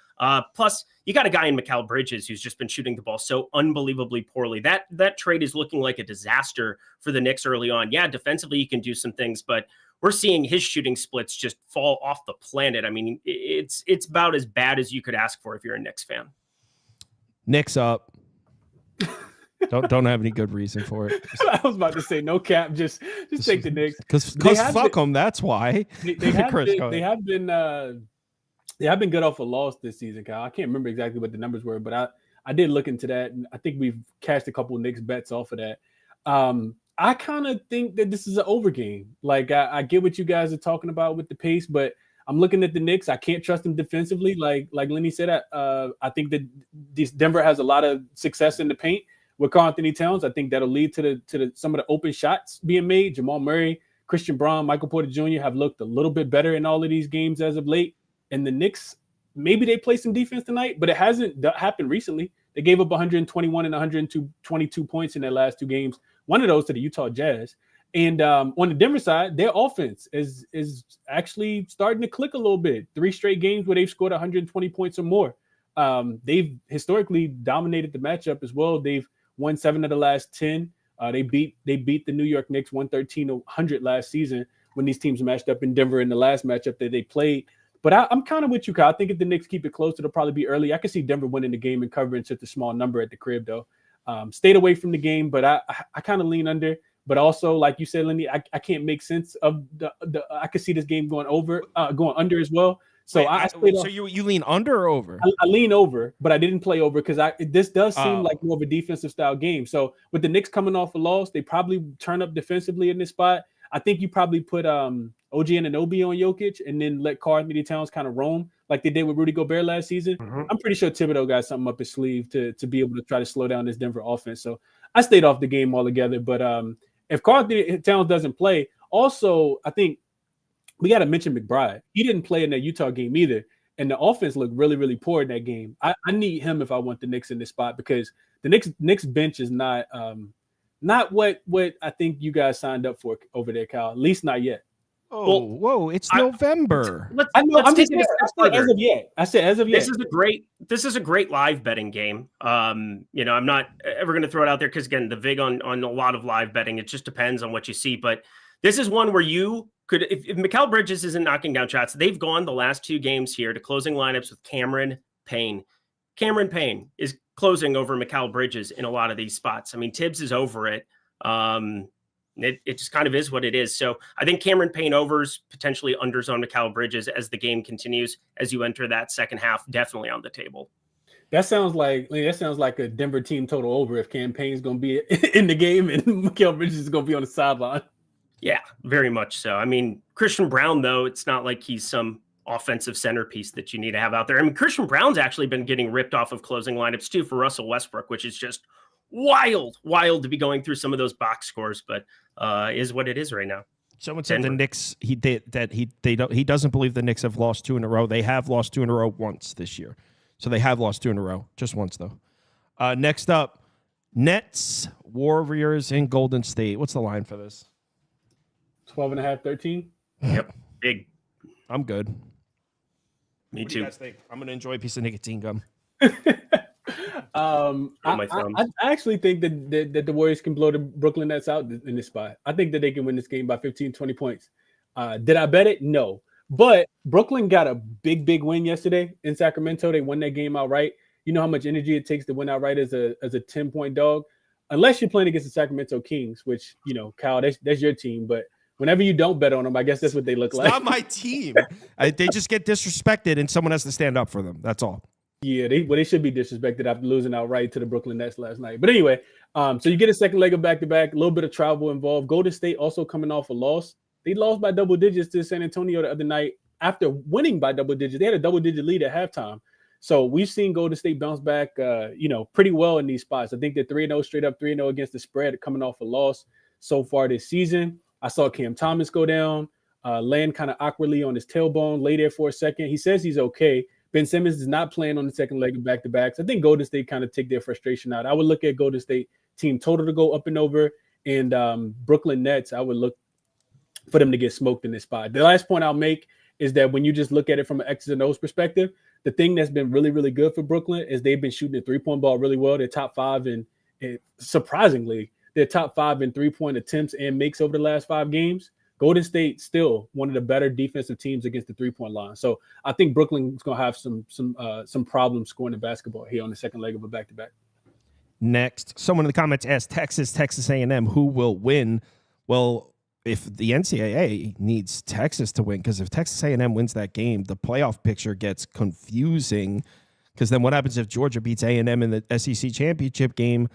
Plus, you got a guy in Mikal Bridges who's just been shooting the ball so unbelievably poorly. That trade is looking like a disaster for the Knicks early on. Yeah, defensively, you can do some things, but we're seeing his shooting splits just fall off the planet. I mean, it's about as bad as you could ask for if you're a Knicks fan. Knicks up. Don't have any good reason for it. I was about to say no cap. Just take the Knicks because fuck them. That's why they have been good off a loss this season, Kyle. I can't remember exactly what the numbers were, but I did look into that, and I think we've cashed a couple of Knicks bets off of that. I kind of think that this is an over game. Like I get what you guys are talking about with the pace, but I'm looking at the Knicks. I can't trust them defensively. Like Lindy said, I think that Denver has a lot of success in the paint with Karl-Anthony Towns. I think that'll lead to some of the open shots being made. Jamal Murray, Christian Braun, Michael Porter Jr. have looked a little bit better in all of these games as of late. And the Knicks, maybe they play some defense tonight, but it hasn't happened recently. They gave up 121 and 122 points in their last two games. One of those to the Utah Jazz. And on the Denver side, their offense is actually starting to click a little bit. 3 straight games where they've scored 120 points or more. They've historically dominated the matchup as well. They've won 7 of the last 10. They beat the New York Knicks 113-100 last season when these teams matched up in Denver in the last matchup that they played. But I'm kind of with you, Kyle. I think if the Knicks keep it close, it'll probably be early. I can see Denver winning the game and covering such a small number at the crib, though. Stayed away from the game, but I kind of lean under. But also, like you said, Lindy, I can't make sense of the I could see this game going under as well. So you lean under or over? I lean over, but I didn't play over because this does seem like more of a defensive style game. So with the Knicks coming off a loss, they probably turn up defensively in this spot. I think you probably put OG Anunoby on Jokic and then let Karl-Anthony Towns kind of roam like they did with Rudy Gobert last season. Mm-hmm. I'm pretty sure Thibodeau got something up his sleeve to be able to try to slow down this Denver offense. So I stayed off the game altogether. But if Karl-Anthony Towns doesn't play, also I think we got to mention McBride. He didn't play in that Utah game either. And the offense looked really, really poor in that game. I need him if I want the Knicks in this spot because the Knicks bench is not what I think you guys signed up for over there, Kyle. At least not yet. Oh, whoa! It's November. Let's take it a step further. As of yet. I said as of yet. This is a great live betting game. I'm not ever going to throw it out there because again, the vig on a lot of live betting, it just depends on what you see. But this is one where you could, if Mikal Bridges isn't knocking down shots, they've gone the last 2 games here to closing lineups with Cameron Payne. Cameron Payne is closing over Mikal Bridges in a lot of these spots. I mean, Tibbs is over it. It just kind of is what it is. So I think Cameron Payne overs, potentially unders on Mikal Bridges as the game continues, as you enter that second half, definitely on the table. That sounds like a Denver team total over if Cam Payne's going to be in the game and Mikal Bridges is going to be on the sideline. Yeah, very much so. I mean, Christian Braun, though, it's not like he's some offensive centerpiece that you need to have out there. I mean, Christian Braun's actually been getting ripped off of closing lineups too for Russell Westbrook, which is just wild to be going through some of those box scores, but is what it is right now. Someone said the Knicks, he doesn't believe the Knicks have lost 2 in a row. They have lost 2 in a row once this year. So they have lost 2 in a row, just once though. Next up, Nets, Warriors, and Golden State. What's the line for this? 12.5, 13. Yep, big. I'm good. Me what too. Do you guys think? I'm gonna enjoy a piece of nicotine gum. I actually think that the Warriors can blow the Brooklyn Nets out in this spot. I think that they can win this game by 15, 20 points. Did I bet it? No. But Brooklyn got a big win yesterday in Sacramento. They won that game outright. You know how much energy it takes to win outright as a 10-point dog, unless you're playing against the Sacramento Kings, which, you know, Kyle, that's your team. But whenever you don't bet on them, I guess that's what they look like. It's not my team. They just get disrespected, and someone has to stand up for them. That's all. Yeah, they should be disrespected after losing outright to the Brooklyn Nets last night. But anyway, so you get a second leg of back-to-back, a little bit of travel involved. Golden State also coming off a loss. They lost by double digits to San Antonio the other night after winning by double digits. They had a double-digit lead at halftime. So we've seen Golden State bounce back, pretty well in these spots. I think they're 3-0 straight up, 3-0 against the spread coming off a loss so far this season. I saw Cam Thomas go down, land kind of awkwardly on his tailbone, lay there for a second. He says he's okay, Ben Simmons is not playing on the second leg of back-to-backs. I think Golden State kind of take their frustration out. I would look at Golden State team total to go up and over, and Brooklyn Nets, I would look for them to get smoked in this spot. The last point I'll make is that when you just look at it from an X's and O's perspective, the thing that's been really, really good for Brooklyn is they've been shooting the three-point ball really well. They're top 5 and surprisingly, they're top 5 in three-point attempts and makes over the last 5 games. Golden State still one of the better defensive teams against the three-point line. So I think Brooklyn's going to have some problems scoring the basketball here on the second leg of a back-to-back. Next, someone in the comments asked Texas A&M, who will win? Well, if the NCAA needs Texas to win, because if Texas A&M wins that game, the playoff picture gets confusing, because then what happens if Georgia beats A&M in the SEC championship game?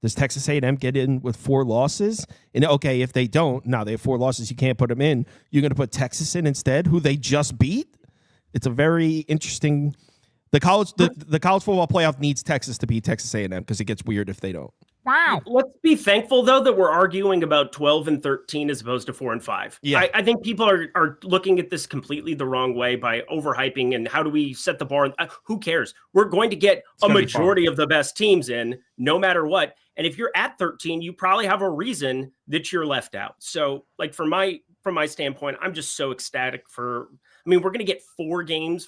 Does Texas A&M get in with 4 losses? And okay, if they don't, now they have 4 losses, you can't put them in. You're going to put Texas in instead, who they just beat? It's a very interesting. The college football playoff needs Texas to beat Texas A&M because it gets weird if they don't. Wow. Let's be thankful, though, that we're arguing about 12 and 13 as opposed to 4 and 5. Yeah. I think people are looking at this completely the wrong way by overhyping and how do we set the bar? Who cares? We're going to get a majority of the best teams in no matter what. And if you're at 13, you probably have a reason that you're left out. So, like, from my standpoint, I'm just so ecstatic for. I mean, we're going to get 4 games,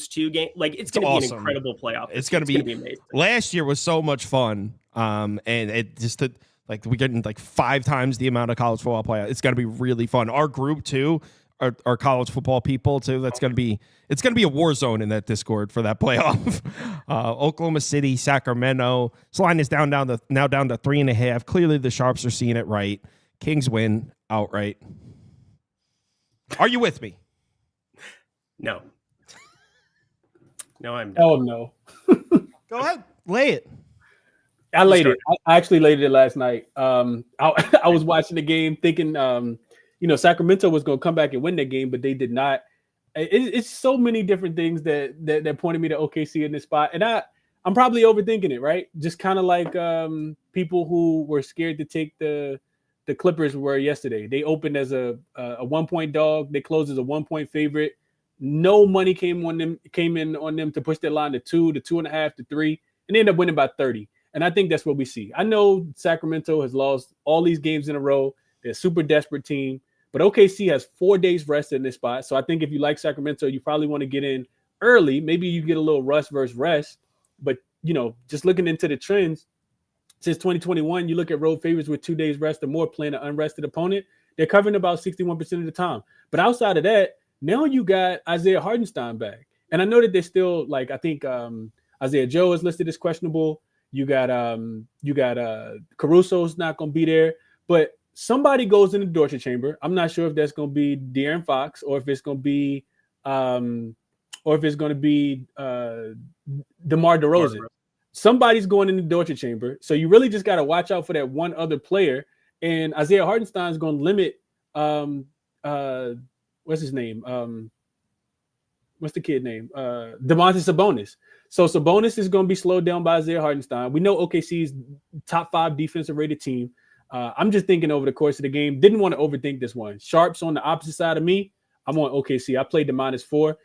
2 games. Like, it's going to be an incredible playoff. It's going to be amazing. Last year was so much fun. And it just like we're getting like 5 times the amount of college football playoff. It's going to be really fun. Our group too, our college football people too. It's going to be a war zone in that Discord for that playoff. Oklahoma City, Sacramento. This line is now down to 3.5. Clearly the Sharps are seeing it right. Kings win outright. Are you with me? No. No, I'm not. Oh no. Go ahead, lay it. I laid it. I actually laid it last night. I was watching the game thinking, Sacramento was going to come back and win that game, but they did not. It's so many different things that pointed me to OKC in this spot. And I'm probably overthinking it, right? Just kind of like people who were scared to take the Clippers were yesterday. They opened as a 1-point dog. They closed as a 1-point favorite. No money came in on them to push their line to 2, to 2.5, to 3, and they ended up winning by 30. And I think that's what we see. I know Sacramento has lost all these games in a row. They're a super desperate team. But OKC has 4 days rest in this spot. So I think if you like Sacramento, you probably want to get in early. Maybe you get a little rust versus rest. But, just looking into the trends, since 2021, you look at road favorites with 2 days rest or more playing an unrested opponent, they're covering about 61% of the time. But outside of that, now you got Isaiah Hartenstein back. And I know that they're still, I think Isaiah Joe is listed as questionable. You got Caruso's not going to be there, but somebody goes in the torture chamber. I'm not sure if that's going to be De'Aaron Fox or if it's going to be DeMar DeRozan. Somebody's going in the torture chamber. So you really just got to watch out for that one other player. And Isaiah Hartenstein is going to limit what's his name? What's the kid name? Domantas Sabonis. So Sabonis is going to be slowed down by Isaiah Hartenstein. We know OKC's top 5 defensive rated team. I'm just thinking over the course of the game. Didn't want to overthink this one. Sharps on the opposite side of me. I'm on OKC. I played the -4.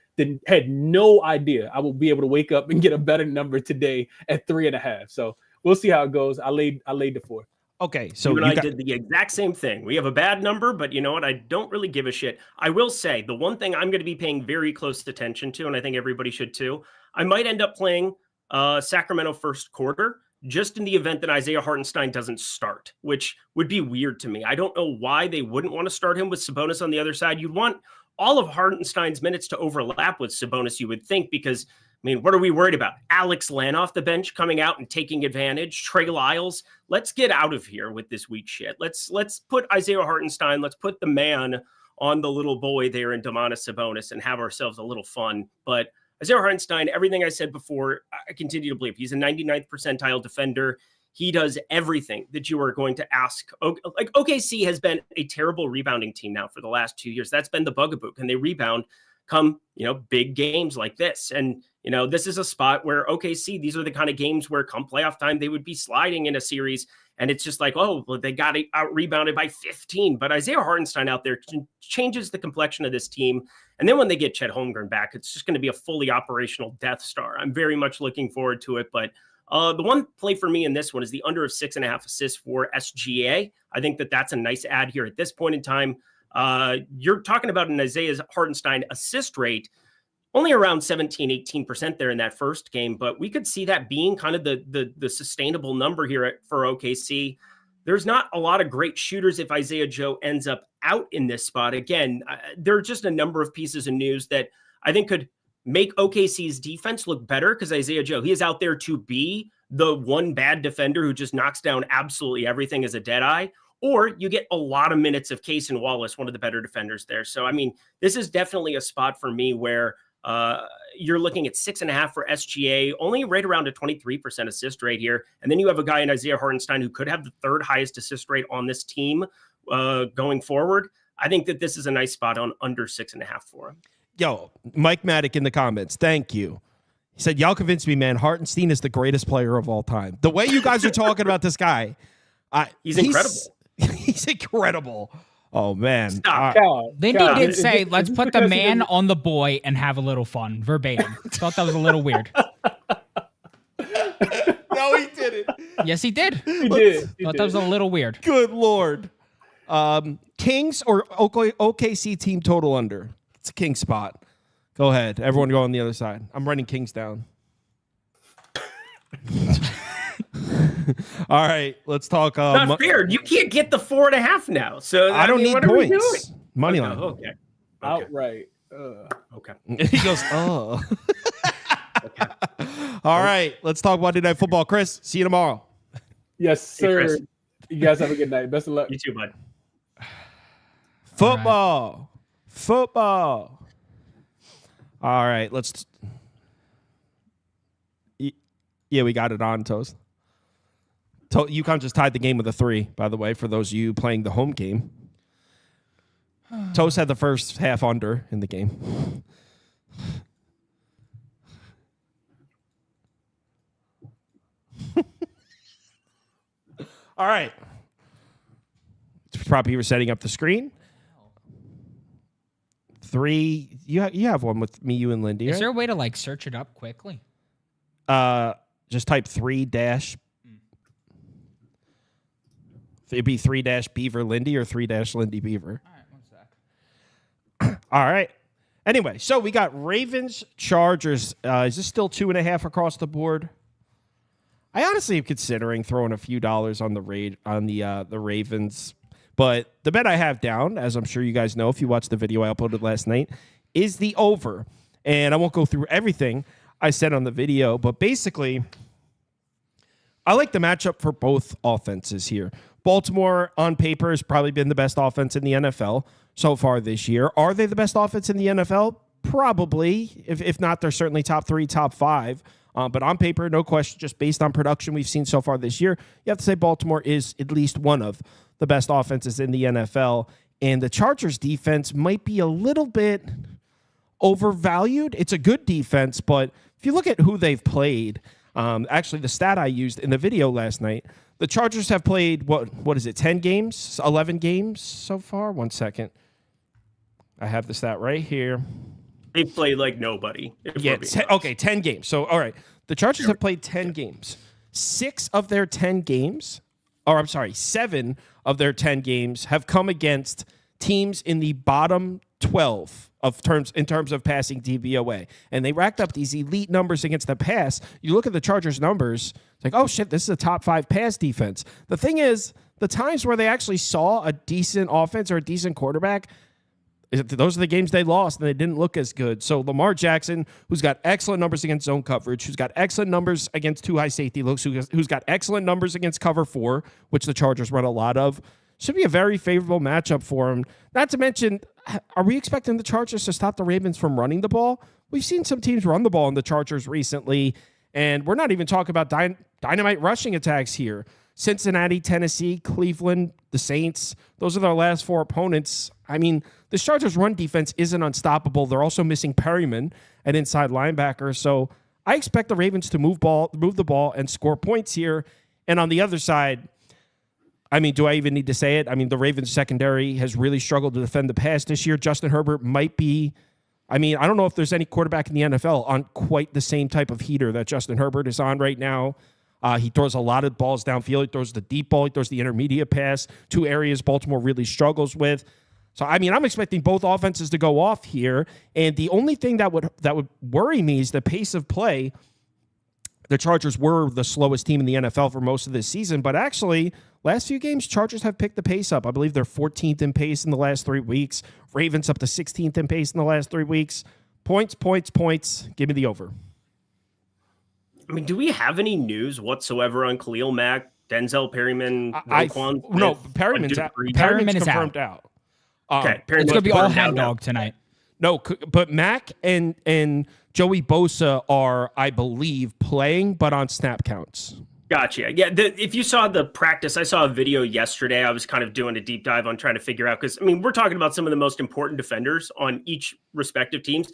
Had no idea I will be able to wake up and get a better number today at 3.5. So we'll see how it goes. I laid the 4. Okay, so you and I did the exact same thing. We have a bad number, but you know what? I don't really give a shit. I will say the one thing I'm going to be paying very close attention to, and I think everybody should too, I might end up playing Sacramento first quarter just in the event that Isaiah Hartenstein doesn't start, which would be weird to me. I don't know why they wouldn't want to start him with Sabonis on the other side. You'd want all of Hartenstein's minutes to overlap with Sabonis, you would think, because what are we worried about? Alex Len off the bench coming out and taking advantage. Trey Lyles. Let's get out of here with this weak shit. Let's put Isaiah Hartenstein. Let's put the man on the little boy there in Domantas Sabonis and have ourselves a little fun. But Isaiah Hartenstein, everything I said before, I continue to believe. He's a 99th percentile defender. He does everything that you are going to ask. Like OKC has been a terrible rebounding team now for the last 2 years. That's been the bugaboo. Can they rebound? come, big games like this. And, this is a spot where OKC, these are the kind of games where come playoff time, they would be sliding in a series. And it's just like, oh, well, they got out rebounded by 15. But Isaiah Hartenstein out there changes the complexion of this team. And then when they get Chet Holmgren back, it's just going to be a fully operational Death Star. I'm very much looking forward to it. But the one play for me in this one is the under of 6.5 assists for SGA. I think that's a nice add here at this point in time. You're talking about an Isaiah Hartenstein assist rate, only around 18% there in that first game, but we could see that being kind of the sustainable number here for OKC. There's not a lot of great shooters if Isaiah Joe ends up out in this spot. Again, there are just a number of pieces of news that I think could make OKC's defense look better, because Isaiah Joe, he is out there to be the one bad defender who just knocks down absolutely everything as a dead eye. Or you get a lot of minutes of Case and Wallace, one of the better defenders there. So, I mean, this is definitely a spot for me where you're looking at 6.5 for SGA, only right around a 23% assist rate here. And then you have a guy in Isaiah Hartenstein who could have the third highest assist rate on this team going forward. I think that this is a nice spot on under 6.5 for him. Yo, Mike Maddock in the comments. Thank you. He said, y'all convinced me, man. Hartenstein is the greatest player of all time. The way you guys are talking about this guy. He's incredible. He's incredible. Oh, man. Stop. Lindy did say, let's put the man on the boy and have a little fun. Verbatim. Thought that was a little weird. No, he didn't. Yes, he did. He did. Thought that was a little weird. Good Lord. Kings or OKC team total under? It's a king spot. Go ahead. Everyone go on the other side. I'm running Kings down. All right, let's talk. Not fair. You can't get the 4.5 now. So I don't need points. Money line. Okay. Outright. Okay. He goes, oh. Okay. All right, let's talk Monday Night Football. Chris, see you tomorrow. Yes, sir. Chris. You guys have a good night. Best of luck. You too, bud. Football. Football. All right, let's. Yeah, we got it on, Toast. UConn just tied the game with a 3, by the way, for those of you playing the home game. Toast had the first half under in the game. All right. Probably you were setting up the screen. 3. You have one with me, you, and Lindy. Is right? there a way to search it up quickly? Just type 3 dash. It'd be 3 dash Beaver Lindy or 3 dash Lindy Beaver. All right, 1 sec. All right. Anyway, so we got Ravens Chargers. Is this still 2.5 across the board? I honestly am considering throwing a few dollars on the Ravens, but the bet I have down, as I'm sure you guys know if you watched the video I uploaded last night, is the over. And I won't go through everything I said on the video, but basically, I like the matchup for both offenses here. Baltimore, on paper, has probably been the best offense in the NFL so far this year. Are they the best offense in the NFL? Probably. If not, they're certainly top 3, top 5. But on paper, no question, just based on production we've seen so far this year, you have to say Baltimore is at least one of the best offenses in the NFL. And the Chargers defense might be a little bit overvalued. It's a good defense, but if you look at who they've played, actually the stat I used in the video last night, the Chargers have played, what is it, 10 games, 11 games so far? 1 second. I have the stat right here. They play like nobody. Yeah, 10 games. So, all right. The Chargers have played 10 games. 7 of their 10 games have come against teams in the bottom 12 in terms of passing DVOA. And they racked up these elite numbers against the pass. You look at the Chargers' numbers, it's like, oh, shit, this is a top 5 pass defense. The thing is, the times where they actually saw a decent offense or a decent quarterback, those are the games they lost, and they didn't look as good. So Lamar Jackson, who's got excellent numbers against zone coverage, who's got excellent numbers against 2 high safety looks, who's got excellent numbers against cover 4, which the Chargers run a lot of, should be a very favorable matchup for him. Not to mention, are we expecting the Chargers to stop the Ravens from running the ball? We've seen some teams run the ball in the Chargers recently, and we're not even talking about dynamite rushing attacks here. Cincinnati, Tennessee, Cleveland, the Saints, those are their last 4 opponents. I mean, this Chargers run defense isn't unstoppable. They're also missing Perryman, an inside linebacker. So I expect the Ravens to move the ball and score points here. And on the other side, I mean, do I even need to say it? I mean, the Ravens secondary has really struggled to defend the pass this year. Justin Herbert might be, I mean, I don't know if there's any quarterback in the NFL on quite the same type of heater that Justin Herbert is on right now. He throws a lot of balls downfield. He throws the deep ball. He throws the intermediate pass, 2 areas Baltimore really struggles with. So, I mean, I'm expecting both offenses to go off here. And the only thing that would worry me is the pace of play. The Chargers were the slowest team in the NFL for most of this season, but actually, last few games, Chargers have picked the pace up. I believe they're 14th in pace in the last 3 weeks. Ravens up to 16th in pace in the last 3 weeks. Points. Give me the over. I mean, do we have any news whatsoever on Khalil Mack, Denzel Perryman, Roquan? No, Perryman is confirmed out. Okay, it's going to be all hand dog tonight. No, but Mack and Joey Bosa are, I believe, playing, but on snap counts. Gotcha. Yeah, if you saw the practice, I saw a video yesterday. I was kind of doing a deep dive on trying to figure out, because, I mean, we're talking about some of the most important defenders on each respective teams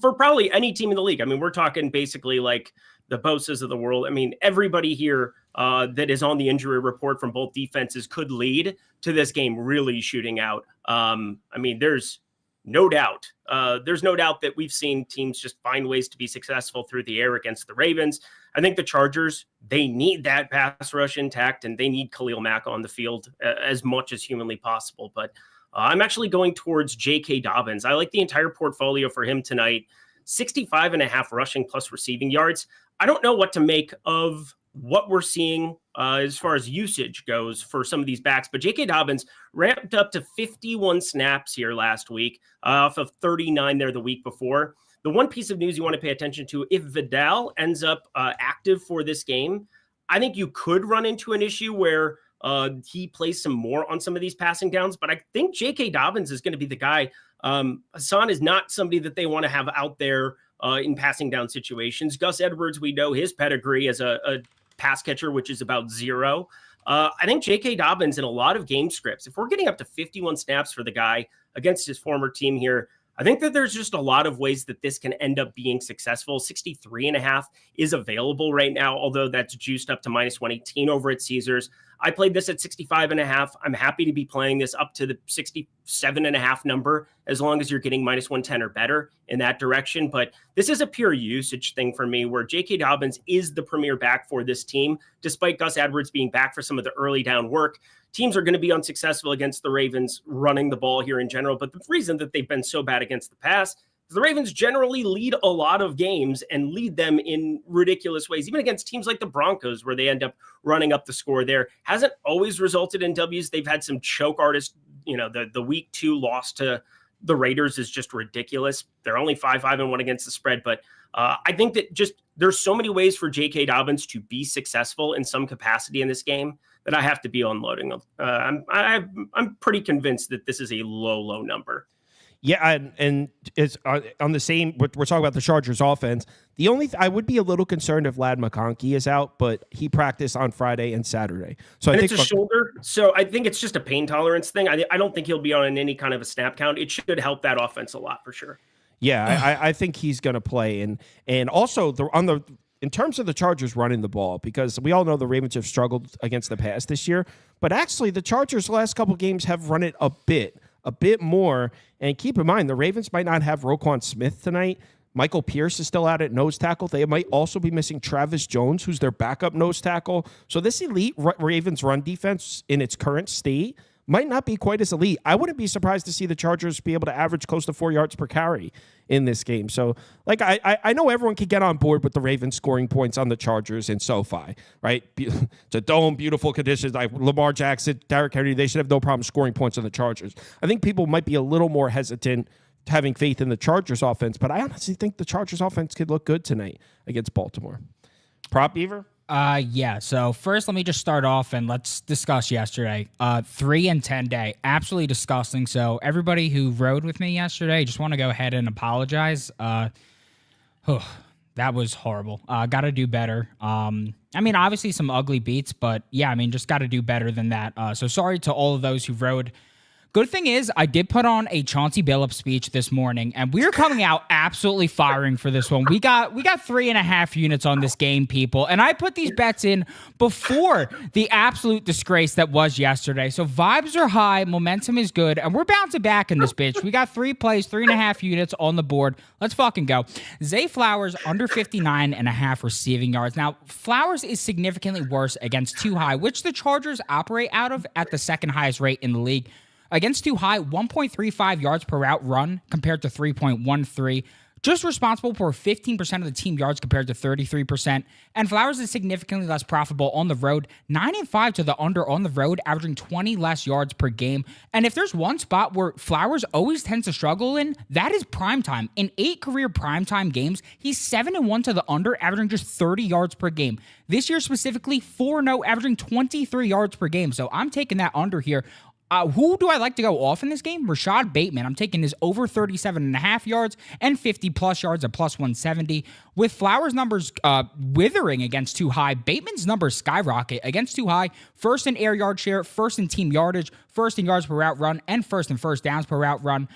for probably any team in the league. I mean, we're talking basically like the Bosas of the world. I mean, everybody here that is on the injury report from both defenses could lead to this game really shooting out. I mean, there's no doubt. There's no doubt that we've seen teams just find ways to be successful through the air against the Ravens. I think the Chargers, they need that pass rush intact, and they need Khalil Mack on the field as much as humanly possible. But I'm actually going towards J.K. Dobbins. I like the entire portfolio for him tonight. 65.5 rushing plus receiving yards. I don't know what to make of what we're seeing as far as usage goes for some of these backs, but J.K. Dobbins ramped up to 51 snaps here last week off of 39 there the week before. The one piece of news you want to pay attention to, if Vidal ends up active for this game, I think you could run into an issue where he plays some more on some of these passing downs, but I think J.K. Dobbins is going to be the guy. Hassan is not somebody that they want to have out there in passing down situations. Gus Edwards, we know his pedigree as a pass catcher, which is about 0. I think J.K. Dobbins in a lot of game scripts, if we're getting up to 51 snaps for the guy against his former team here, I think that there's just a lot of ways that this can end up being successful. 63.5 is available right now, although that's juiced up to minus 118 over at Caesars. I played this at 65.5. I'm happy to be playing this up to the 67.5 number, as long as you're getting minus 110 or better in that direction. But this is a pure usage thing for me, where J.K. Dobbins is the premier back for this team, despite Gus Edwards being back for some of the early down work. Teams are going to be unsuccessful against the Ravens running the ball here in general. But the reason that they've been so bad against the pass is the Ravens generally lead a lot of games and lead them in ridiculous ways, even against teams like the Broncos, where they end up running up the score there. Hasn't always resulted in W's. They've had some choke artists. You know, the week 2 loss to the Raiders is just ridiculous. They're only 5-1 against the spread. But I think that just there's so many ways for J.K. Dobbins to be successful in some capacity in this game that I have to be unloading them. I'm pretty convinced that this is a low number. Yeah, and it's on the same. We're talking about the Chargers offense. The only I would be a little concerned if Ladd McConkey is out, but he practiced on Friday and Saturday. So I think it's a shoulder. So I think it's just a pain tolerance thing. I don't think he'll be on any kind of a snap count. It should help that offense a lot for sure. Yeah, I think he's going to play, and also in terms of the Chargers running the ball, because we all know the Ravens have struggled against the pass this year, but actually the Chargers' last couple games have run it a bit more. And keep in mind, the Ravens might not have Roquan Smith tonight. Michael Pierce is still out at nose tackle. They might also be missing Travis Jones, who's their backup nose tackle. So this elite Ravens run defense in its current state might not be quite as elite. I wouldn't be surprised to see the Chargers be able to average close to 4 yards per carry in this game. So, like, I know everyone can get on board with the Ravens scoring points on the Chargers in SoFi, right? It's a dome, beautiful conditions. Like Lamar Jackson, Derrick Henry, they should have no problem scoring points on the Chargers. I think people might be a little more hesitant having faith in the Chargers offense, but I honestly think the Chargers offense could look good tonight against Baltimore. Prop Beaver? Yeah. So first, let me just start off and let's discuss yesterday. 3 and 10 day, absolutely disgusting. So everybody who rode with me yesterday, just want to go ahead and apologize. That was horrible. Got to do better. I mean, obviously some ugly beats, but yeah, I mean, just got to do better than that. So sorry to all of those who rode Good thing is, I did put on a Chauncey Billups speech this morning, and we're coming out absolutely firing for this one. We got 3.5 units on this game, people, and I put these bets in before the absolute disgrace that was yesterday. So vibes are high, momentum is good, and we're bouncing back in this bitch. We got 3 plays, 3.5 units on the board. Let's fucking go. Zay Flowers under 59.5 receiving yards. Now, Flowers is significantly worse against too high, which the Chargers operate out of at the second highest rate in the league. Against too high, 1.35 yards per route run compared to 3.13. Just responsible for 15% of the team yards compared to 33%. And Flowers is significantly less profitable on the road. 9-5 to the under on the road, averaging 20 less yards per game. And if there's one spot where Flowers always tends to struggle in, that is primetime. In 8 career primetime games, he's 7-1 to the under, averaging just 30 yards per game. This year specifically, 4-0, averaging 23 yards per game. So I'm taking that under here. Who do I like to go off in this game? Rashad Bateman. I'm taking his over 37.5 yards and 50-plus yards at plus 170. With Flowers' numbers withering against too high, Bateman's numbers skyrocket against too high. First in air yard share, first in team yardage, first in yards per route run, and first in first downs per route run.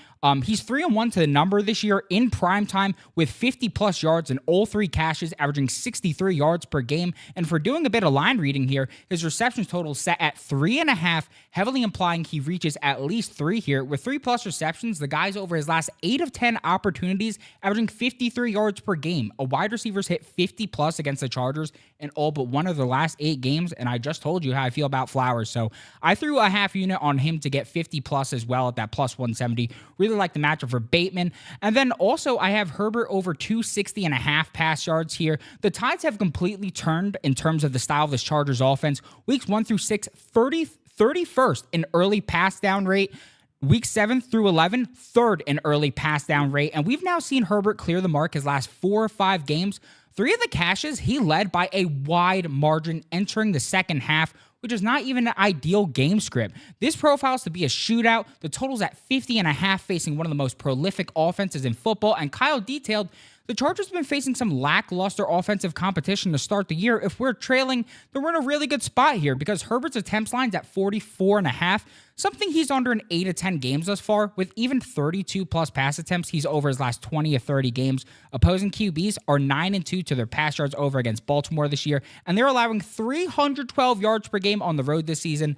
He's 3-1 to the number this year in prime time with 50-plus yards in all 3 caches, averaging 63 yards per game. And for doing a bit of line reading here, his receptions total set at 3.5, heavily implying he reaches at least 3 here. With 3-plus receptions, the guy's over his last 8 of 10 opportunities, averaging 53 yards per game. A wide receiver's hit 50-plus against the Chargers in all but one of the last 8 games, and I just told you how I feel about Flowers. So I threw a half unit on him to get 50-plus as well at that plus 170. Really like the matchup for Bateman. And then also I have Herbert over 260.5 pass yards here. The tides have completely turned in terms of the style of this Chargers offense. Weeks 1 through 6, 31st in early pass down rate. Week 7 through 11, 3rd in early pass down rate. And we've now seen Herbert clear the mark his last 4 or 5 games. 3 of the caches, he led by a wide margin entering the second half, which is not even an ideal game script. This profiles to be a shootout. The total's at 50.5, facing one of the most prolific offenses in football. And Kyle detailed the Chargers have been facing some lackluster offensive competition to start the year. If we're trailing, then we're in a really good spot here because Herbert's attempts line's at 44.5, something he's under in 8 of 10 games thus far. With even 32-plus pass attempts, he's over his last 20 of 30 games. Opposing QBs are 9-2 to their pass yards over against Baltimore this year, and they're allowing 312 yards per game on the road this season.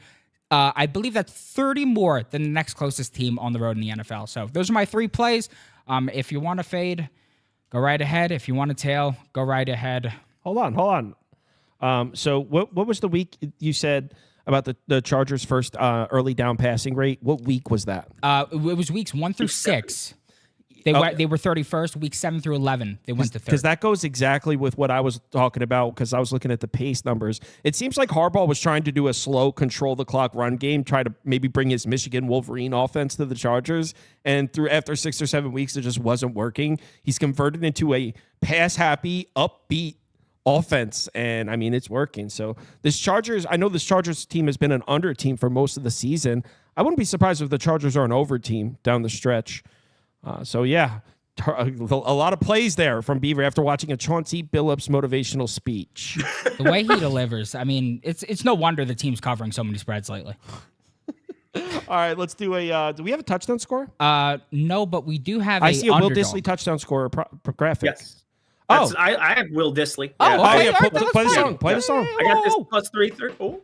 I believe that's 30 more than the next closest team on the road in the NFL. So those are my 3 plays. If you want to fade, go right ahead. If you want to tail, go right ahead. Hold on. So what was the week you said about the Chargers' first early down passing rate? What week was that? It was weeks 1 through 6. They were 31st. Week 7 through 11, they went to 3rd. Because that goes exactly with what I was talking about. Because I was looking at the pace numbers. It seems like Harbaugh was trying to do a slow, control the clock run game, try to maybe bring his Michigan Wolverine offense to the Chargers. And after 6 or 7 weeks, it just wasn't working. He's converted into a pass-happy, upbeat offense, and I mean it's working. So I know this Chargers team has been an under team for most of the season. I wouldn't be surprised if the Chargers are an over team down the stretch. So yeah, a lot of plays there from Beaver after watching a Chauncey Billups motivational speech. The way he delivers, I mean, it's no wonder the team's covering so many spreads lately. All right, let's do do we have a touchdown score? No, but we do have I see a Will underdog. Dissly touchdown score graphic. Yes. Oh, I have Will Dissly. Oh, Yeah. okay. yeah. all right, Play the that's song. fine. Play the song. I got this plus 330. Oh,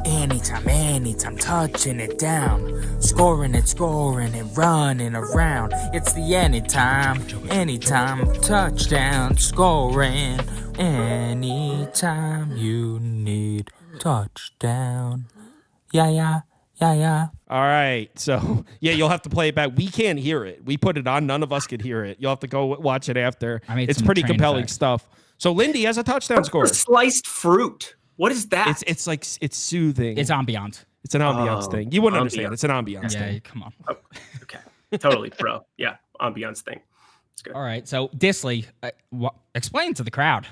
Anytime, touching it down, scoring it, running around. It's the anytime, touchdown, scoring. Anytime you need touchdown. Yeah. All right. So, yeah, you'll have to play it back. We can't hear it. We put it on. None of us could hear it. You'll have to go watch it after. It's some pretty train compelling effects. stuff. So, Lindy has a touchdown score. sliced fruit. What is that? It's like it's soothing. It's ambiance. It's an ambiance thing. You wouldn't Ambiance. understand. It's an ambiance Yeah, thing. come on. Oh, okay. Totally pro. Yeah. Ambiance thing. It's good. All right, so Dissly, explain to the crowd.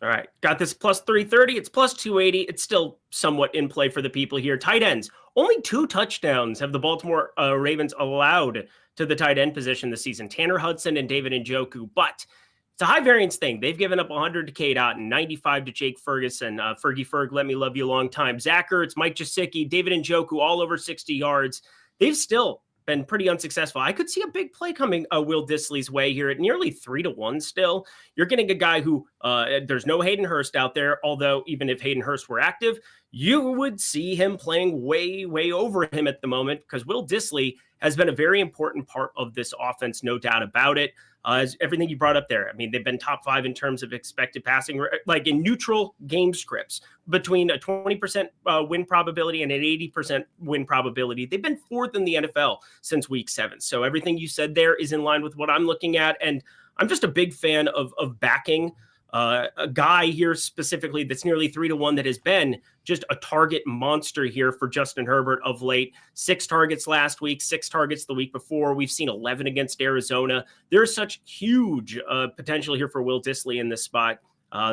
All right. Got this plus 330. It's plus 280. It's still somewhat in play for the people here. Tight ends. Only 2 touchdowns have the Baltimore Ravens allowed to the tight end position this season. Tanner Hudson and David Njoku. But it's a high variance thing. They've given up 100 to Cade Otton, 95 to Jake Ferguson. Fergie Ferg, let me love you a long time. Zach Ertz, Mike Gesicki, David Njoku, all over 60 yards. they've still been pretty unsuccessful. I could see a big play coming Will Dissly's way here at nearly 3-1 still. You're getting a guy who there's no Hayden Hurst out there, although even if Hayden Hurst were active, you would see him playing way, way over him at the moment because Will Dissly has been a very important part of this offense, no doubt about it. As everything you brought up there, I mean, they've been top 5 in terms of expected passing, like in neutral game scripts between a 20% win probability and an 80% win probability. They've been 4th in the NFL since week 7. So everything you said there is in line with what I'm looking at. And I'm just a big fan of backing a guy here specifically that's nearly 3-1 that has been just a target monster here for Justin Herbert of late. 6 targets last week, 6 targets the week before. We've seen 11 against Arizona. There's such huge potential here for Will Dissly in this spot.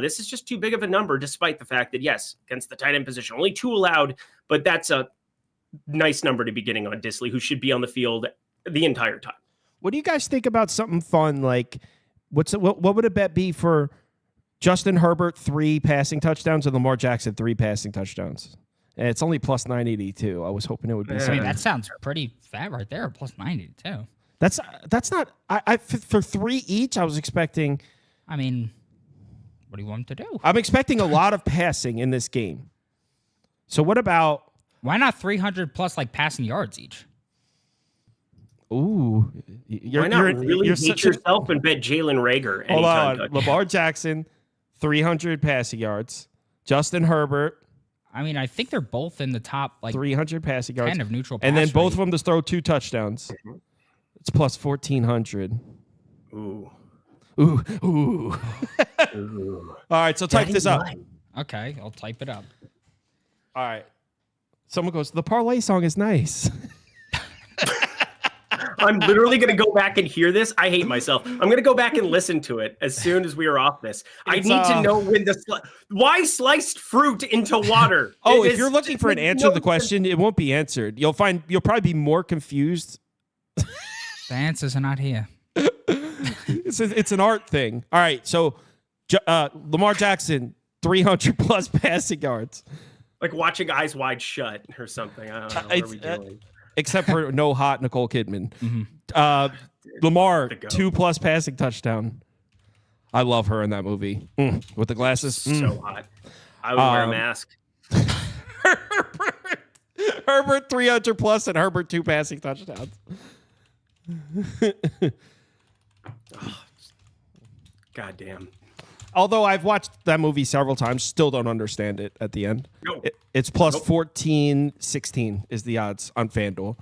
This is just too big of a number, despite the fact that, yes, against the tight end position, only 2 allowed, but that's a nice number to be getting on Dissly, who should be on the field the entire time. What do you guys think about something fun? Like, what would a bet be for Justin Herbert 3 passing touchdowns and Lamar Jackson 3 passing touchdowns? And it's only plus 982. I was hoping it would be. I mean, that sounds pretty fat right there. Plus 982. That's not. I for 3 each. I was expecting. I mean, what do you want them to do? I'm expecting a lot of passing in this game. So what about? Why not 300 plus like passing yards each? Ooh, why not really beat yourself and bet Jalen Reagor? Hold on, Lamar Jackson. 300 passing yards. Justin Herbert. I mean, I think they're both in the top 300 passing yards. 10 of neutral pass and then both rate. of them to throw 2 touchdowns. It's plus 1,400. Ooh. Ooh. Ooh. All right, so type this up. Okay, I'll type it up. All right. Someone goes, the parlay song is nice. I'm literally going to go back and hear this. I hate myself. I'm going to go back and listen to it as soon as we are off this. I need to know when why sliced fruit into water. If you're looking for an answer to the question, it won't be answered. You'll probably be more confused. The answers are not here. It's an art thing. All right, so Lamar Jackson, 300 plus passing yards. Like watching Eyes Wide Shut or something. I don't know. What are we doing? Except for no hot Nicole Kidman. Mm-hmm. Lamar, 2+ passing touchdown. I love her in that movie. With the glasses. So hot. I would wear a mask. Herbert 300 plus and Herbert 2 passing touchdowns. God damn. Although I've watched that movie several times, still don't understand it at the end. No. It's plus 1416 is the odds on FanDuel.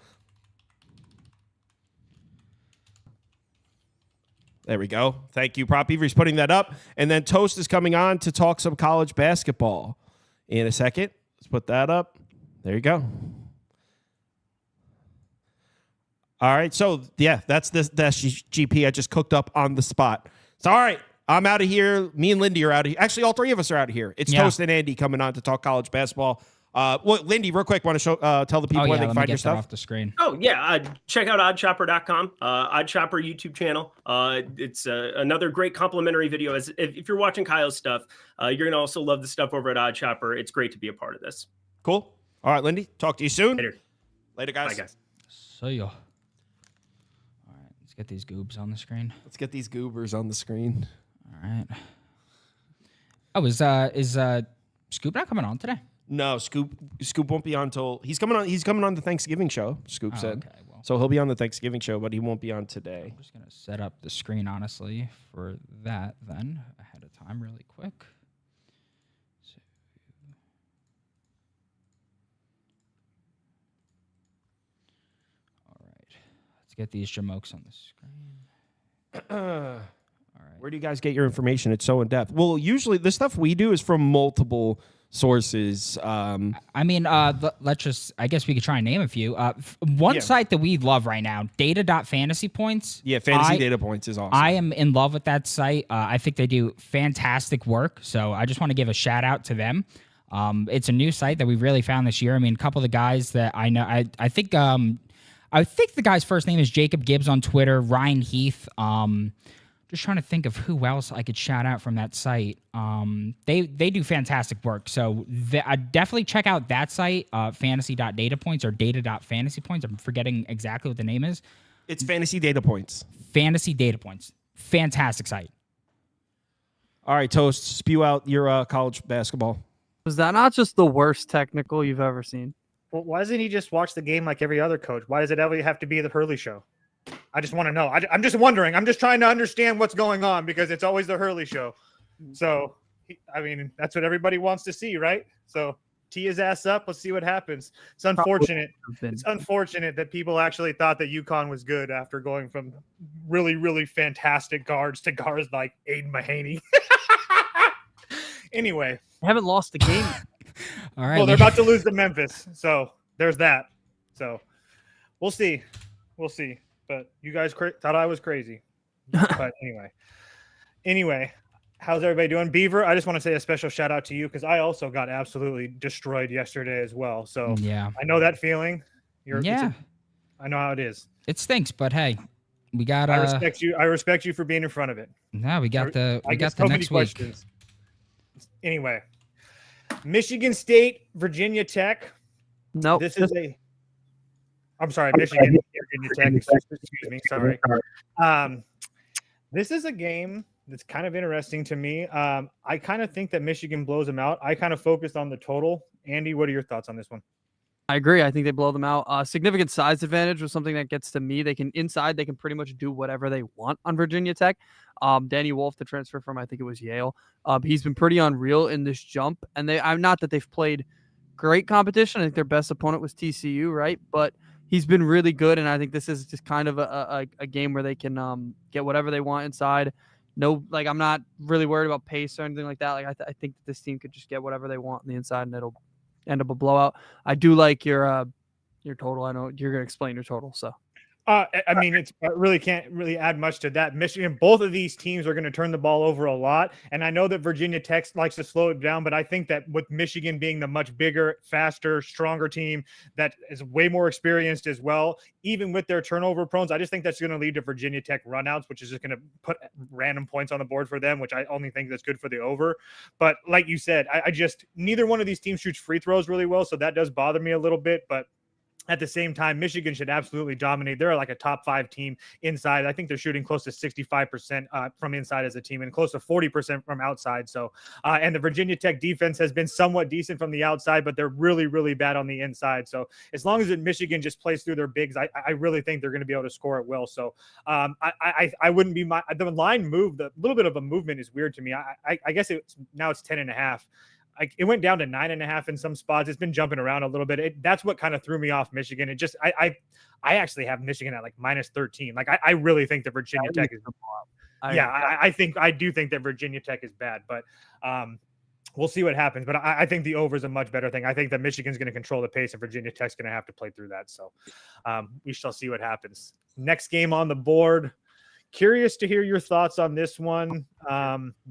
There we go. Thank you, Prop Beaver. He's putting that up. And then Toast is coming on to talk some college basketball in a second. Let's put that up. There you go. All right. So, yeah, that's GP I just cooked up on the spot. So, all right. I'm out of here. Me and Lindy are out of here. Actually, all 3 of us are out of here. It's Toast and Andy coming on to talk college basketball. Lindy, real quick, want to tell the people where they can find your stuff? Off the screen. Oh, yeah. Check out oddshopper.com, Oddshopper YouTube channel. It's another great complimentary video. If you're watching Kyle's stuff, you're going to also love the stuff over at Oddshopper. It's great to be a part of this. Cool. All right, Lindy. Talk to you soon. Later, guys. Bye, guys. See ya. All right, let's get these goobs on the screen. Let's get these goobers on the screen. All right. Oh, is Scoop not coming on today? No, Scoop won't be on until he's coming on. He's coming on the Thanksgiving show. Scoop said. Okay, well. So he'll be on the Thanksgiving show, but he won't be on today. I'm just gonna set up the screen honestly for that then ahead of time, really quick. So, all right, let's get these jamokes on the screen. All right. Where do you guys get your information? It's so in depth. Well, usually the stuff we do is from multiple sources. I mean, let's just, I guess we could try and name a few. One site that we love right now, data.fantasy points. Yeah, fantasy data points is awesome. I am in love with that site. I think they do fantastic work. So I just want to give a shout out to them. It's a new site that we really found this year. I mean, a couple of the guys that I know, I think the guy's first name is Jacob Gibbs on Twitter, Ryan Heath. Just trying to think of who else I could shout out from that site. They do fantastic work. So I definitely check out that site, fantasy.datapoints or data.fantasypoints. I'm forgetting exactly what the name is. It's Fantasy Data Points. Fantasy Data Points. Fantastic site. All right, Toast, spew out your college basketball. Was that not just the worst technical you've ever seen? Well, why doesn't he just watch the game like every other coach? Why does it ever have to be the Hurley show? I just want to know. I'm just wondering. I'm just trying to understand what's going on because it's always the Hurley show. So, I mean, that's what everybody wants to see, right? So, tee his ass up. Let's see what happens. It's unfortunate. It's unfortunate that people actually thought that UConn was good after going from really, really fantastic guards to guards like Aiden Mahaney. Anyway. I haven't lost a game. All right. Well, they're about to lose to Memphis. So, there's that. So, we'll see. We'll see. But you guys thought I was crazy. But anyway, how's everybody doing? Beaver, I just want to say a special shout out to you because I also got absolutely destroyed yesterday as well. So yeah, I know that feeling. Yeah, I know how it is. It stinks, but hey, we got. I respect you. I respect you for being in front of it. No, we got the next week. Anyway, Michigan State, Virginia Tech. Nope. I'm sorry, Michigan, Virginia Tech. Excuse me. Sorry. This is a game that's kind of interesting to me. I kind of think that Michigan blows them out. I kind of focused on the total. Andy, what are your thoughts on this one? I agree. I think they blow them out. Significant size advantage was something that gets to me. They can pretty much do whatever they want on Virginia Tech. Danny Wolf, the transfer from, I think it was Yale. He's been pretty unreal in this jump. And I'm not that they've played great competition. I think their best opponent was TCU, right? But he's been really good, and I think this is just kind of a game where they can get whatever they want inside. No, like I'm not really worried about pace or anything like that. Like I think that this team could just get whatever they want on the inside, and it'll end up a blowout. I do like your total. I know you're gonna explain your total, so. I mean, it's really can't really add much to that. Michigan, both of these teams are going to turn the ball over a lot. And I know that Virginia Tech likes to slow it down, but I think that with Michigan being the much bigger, faster, stronger team that is way more experienced as well, even with their turnover prones, I just think that's going to lead to Virginia Tech runouts, which is just going to put random points on the board for them, which I only think that's good for the over. But like you said, I just neither one of these teams shoots free throws really well, so that does bother me a little bit, but at the same time, Michigan should absolutely dominate. They're like a top 5 team inside. I think they're shooting close to 65% from inside as a team and close to 40% from outside. So, and the Virginia Tech defense has been somewhat decent from the outside, but they're really, really bad on the inside. So as long as Michigan just plays through their bigs, I really think they're going to be able to score it well. So I wouldn't be the line moved. A little bit of a movement is weird to me. I guess it's 10.5. It went down to 9.5 in some spots. It's been jumping around a little bit. That's what kind of threw me off Michigan. It just, I actually have Michigan at like -13. Like I really think that Virginia Tech is. I do think that Virginia Tech is bad, but we'll see what happens. But I think the over is a much better thing. I think that Michigan's going to control the pace and Virginia Tech's going to have to play through that. So we shall see what happens. Next game on the board. Curious to hear your thoughts on this one.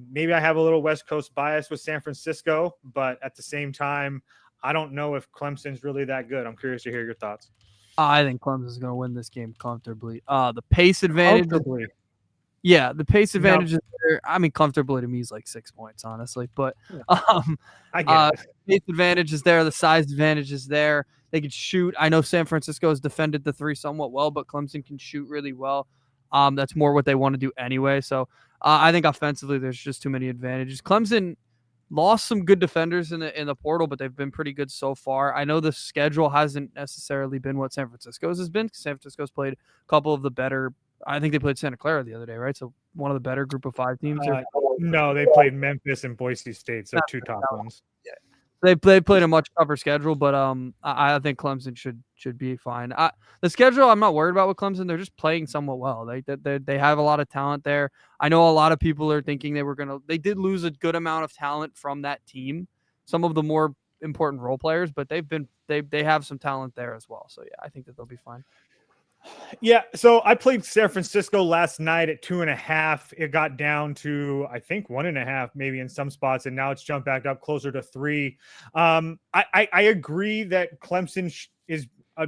Maybe I have a little West Coast bias with San Francisco, but at the same time, I don't know if Clemson's really that good. I'm curious to hear your thoughts. I think Clemson's going to win this game comfortably. The pace advantage. Yeah, the pace advantage is there. I mean, comfortably to me is like 6 points, honestly. But I get it. Pace advantage is there. The size advantage is there. They can shoot. I know San Francisco has defended the 3 somewhat well, but Clemson can shoot really well. That's more what they want to do anyway. So I think offensively, there's just too many advantages. Clemson lost some good defenders in the portal, but they've been pretty good so far. I know the schedule hasn't necessarily been what San Francisco's has been. San Francisco's played a couple of the better. I think they played Santa Clara the other day, right? So one of the better group of 5 teams. No, they played Memphis and Boise State, so 2 top ones. Yeah. They played a much tougher schedule, but I think Clemson should be fine. The schedule, I'm not worried about with Clemson. They're just playing somewhat well. They have a lot of talent there. I know a lot of people are thinking they did lose a good amount of talent from that team. Some of the more important role players, but they have some talent there as well. So yeah, I think that they'll be fine. Yeah, so I played San Francisco last night at 2.5. It got down to, I think, 1.5, maybe in some spots, and now it's jumped back up closer to 3. I agree that Clemson is a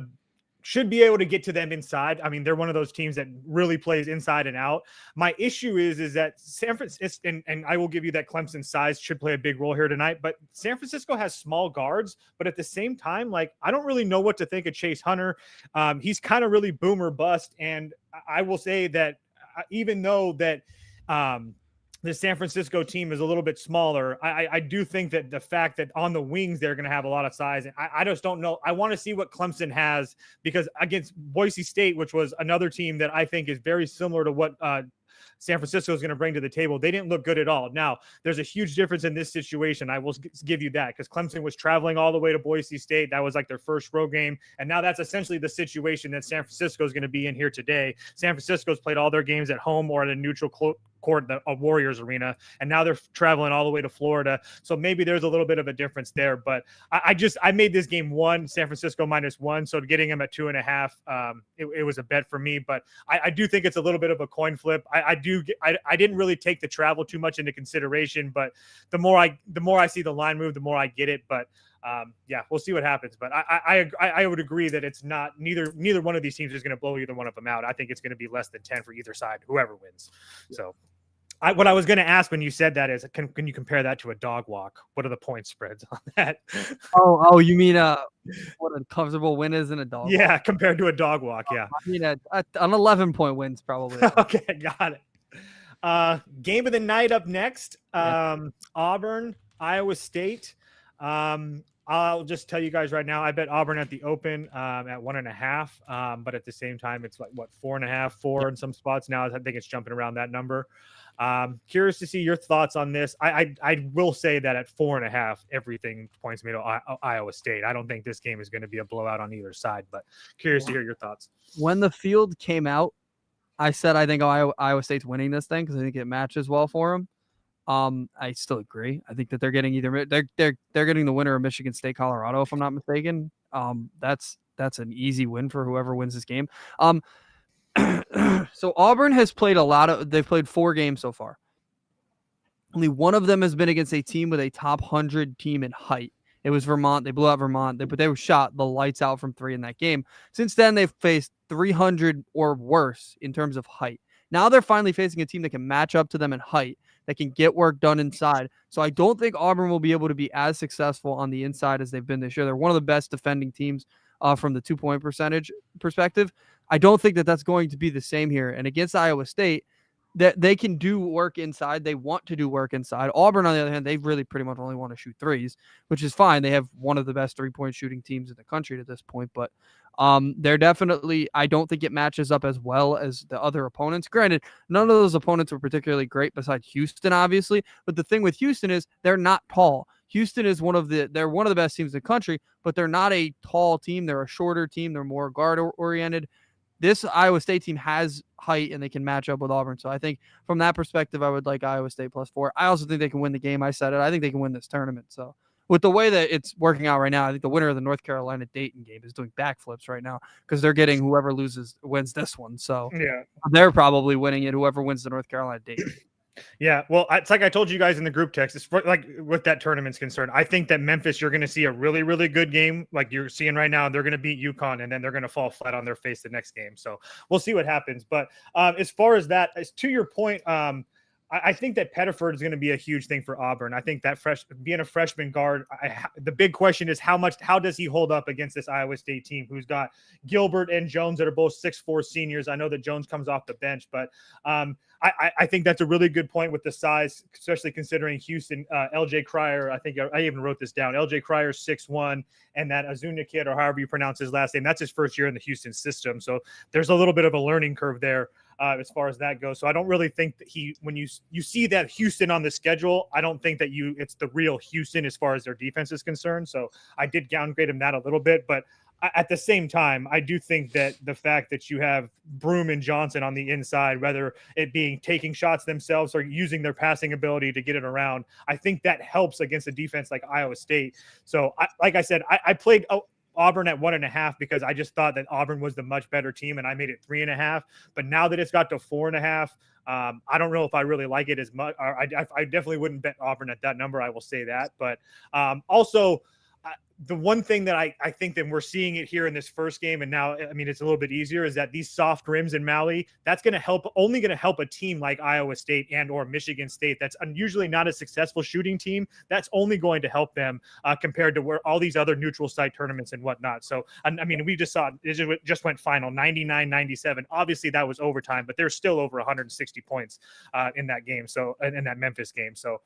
should be able to get to them inside. I mean, they're one of those teams that really plays inside and out. My issue is that San Francisco, and I will give you that Clemson size should play a big role here tonight, but San Francisco has small guards, but at the same time, like, I don't really know what to think of Chase Hunter. He's kind of really boomer bust. And I will say that even though that, the San Francisco team is a little bit smaller, I do think that the fact that on the wings they're going to have a lot of size, and I just don't know. I want to see what Clemson has, because against Boise State, which was another team that I think is very similar to what San Francisco is going to bring to the table, they didn't look good at all. Now, there's a huge difference in this situation. I will give you that, because Clemson was traveling all the way to Boise State. That was like their first road game. And now that's essentially the situation that San Francisco is going to be in here today. San Francisco's played all their games at home or at a neutral court, a Warriors arena, and now they're traveling all the way to Florida. So maybe there's a little bit of a difference there, but I made this game San Francisco -1. So getting them at 2.5, it was a bet for me, but I do think it's a little bit of a coin flip. I didn't really take the travel too much into consideration, but the more I see the line move, the more I get it. But yeah, we'll see what happens. But I would agree that it's not, neither one of these teams is going to blow either one of them out. I think it's going to be less than 10 for either side, whoever wins. So what I was going to ask when you said that is, can you compare that to a dog walk? What are the point spreads on that? Oh, you mean what a comfortable win is in a dog walk? Yeah, compared to a dog walk. Yeah. I mean, an 11-point win's probably. Okay, got it. Game of the night up next. Auburn, Iowa State. I'll just tell you guys right now, I bet Auburn at the open at 1.5. But at the same time, it's like 4.5, 4 in some spots now. I think it's jumping around that number. Curious to see your thoughts on this. I will say that at 4.5, everything points me to Iowa State. I don't think this game is going to be a blowout on either side, but curious to hear your thoughts. When the field came out, I said I think Iowa State's winning this thing because I think it matches well for them. I still agree. I think that they're getting they're getting the winner of Michigan State, Colorado, if I'm not mistaken. That's an easy win for whoever wins this game. So Auburn has played they've played 4 games so far. Only one of them has been against a team with a top 100 team in height. It was Vermont. They blew out Vermont, but they were shot the lights out from 3 in that game. Since then, they've faced 300 or worse in terms of height. Now they're finally facing a team that can match up to them in height, that can get work done inside. So I don't think Auburn will be able to be as successful on the inside as they've been this year. They're one of the best defending teams from the 2-point percentage perspective. I don't think that that's going to be the same here. And against Iowa State, that they can do work inside. They want to do work inside. Auburn, on the other hand, they really pretty much only want to shoot threes, which is fine. They have one of the best 3-point shooting teams in the country to this point, but they're definitely, I don't think it matches up as well as the other opponents. Granted, none of those opponents were particularly great besides Houston, obviously, but the thing with Houston is they're not tall. Houston is they're one of the best teams in the country, but they're not a tall team. They're a shorter team. They're more guard oriented. This Iowa State team has height and they can match up with Auburn. So I think from that perspective, I would like Iowa State +4. I also think they can win the game. I said it. I think they can win this tournament. So with the way that it's working out right now, I think the winner of the North Carolina Dayton game is doing backflips right now because they're getting whoever wins this one. So yeah, they're probably winning it, whoever wins the North Carolina Dayton. Yeah, well, it's like I told you guys in the group text. It's like with that tournament's concerned, I think that Memphis, you're going to see a really, really good game like you're seeing right now. They're going to beat UConn, and then they're going to fall flat on their face the next game. So we'll see what happens. But as far as that, as to your point, I think that Pettiford is going to be a huge thing for Auburn. I think that being a freshman guard, the big question is how does he hold up against this Iowa State team who's got Gilbert and Jones that are both 6'4" seniors. I know that Jones comes off the bench, but I think that's a really good point with the size, especially considering Houston. LJ Cryer, I think I even wrote this down. LJ Cryer 6'1", and that Azuna kid, or however you pronounce his last name, that's his first year in the Houston system. So there's a little bit of a learning curve there. As far as that goes. So I don't really think that when you see that Houston on the schedule, I don't think that it's the real Houston as far as their defense is concerned. So I did downgrade him that a little bit, but at the same time, I do think that the fact that you have Broom and Johnson on the inside, whether it being taking shots themselves or using their passing ability to get it around, I think that helps against a defense like Iowa State. So like I said, I played Auburn at 1.5 because I just thought that Auburn was the much better team, and I made it 3.5. But now that it's got to 4.5, I don't know if I really like it as much. I definitely wouldn't bet Auburn at that number. I will say that. But also, the one thing that I think that we're seeing it here in this first game, and now, I mean, it's a little bit easier, is that these soft rims in Maui, that's only going to help a team like Iowa State and or Michigan State. That's usually not a successful shooting team. That's only going to help them compared to where all these other neutral site tournaments and whatnot. So, I mean, we just saw it just went final 99-97. Obviously that was overtime, but there's still over 160 points in that game. So in that Memphis game. So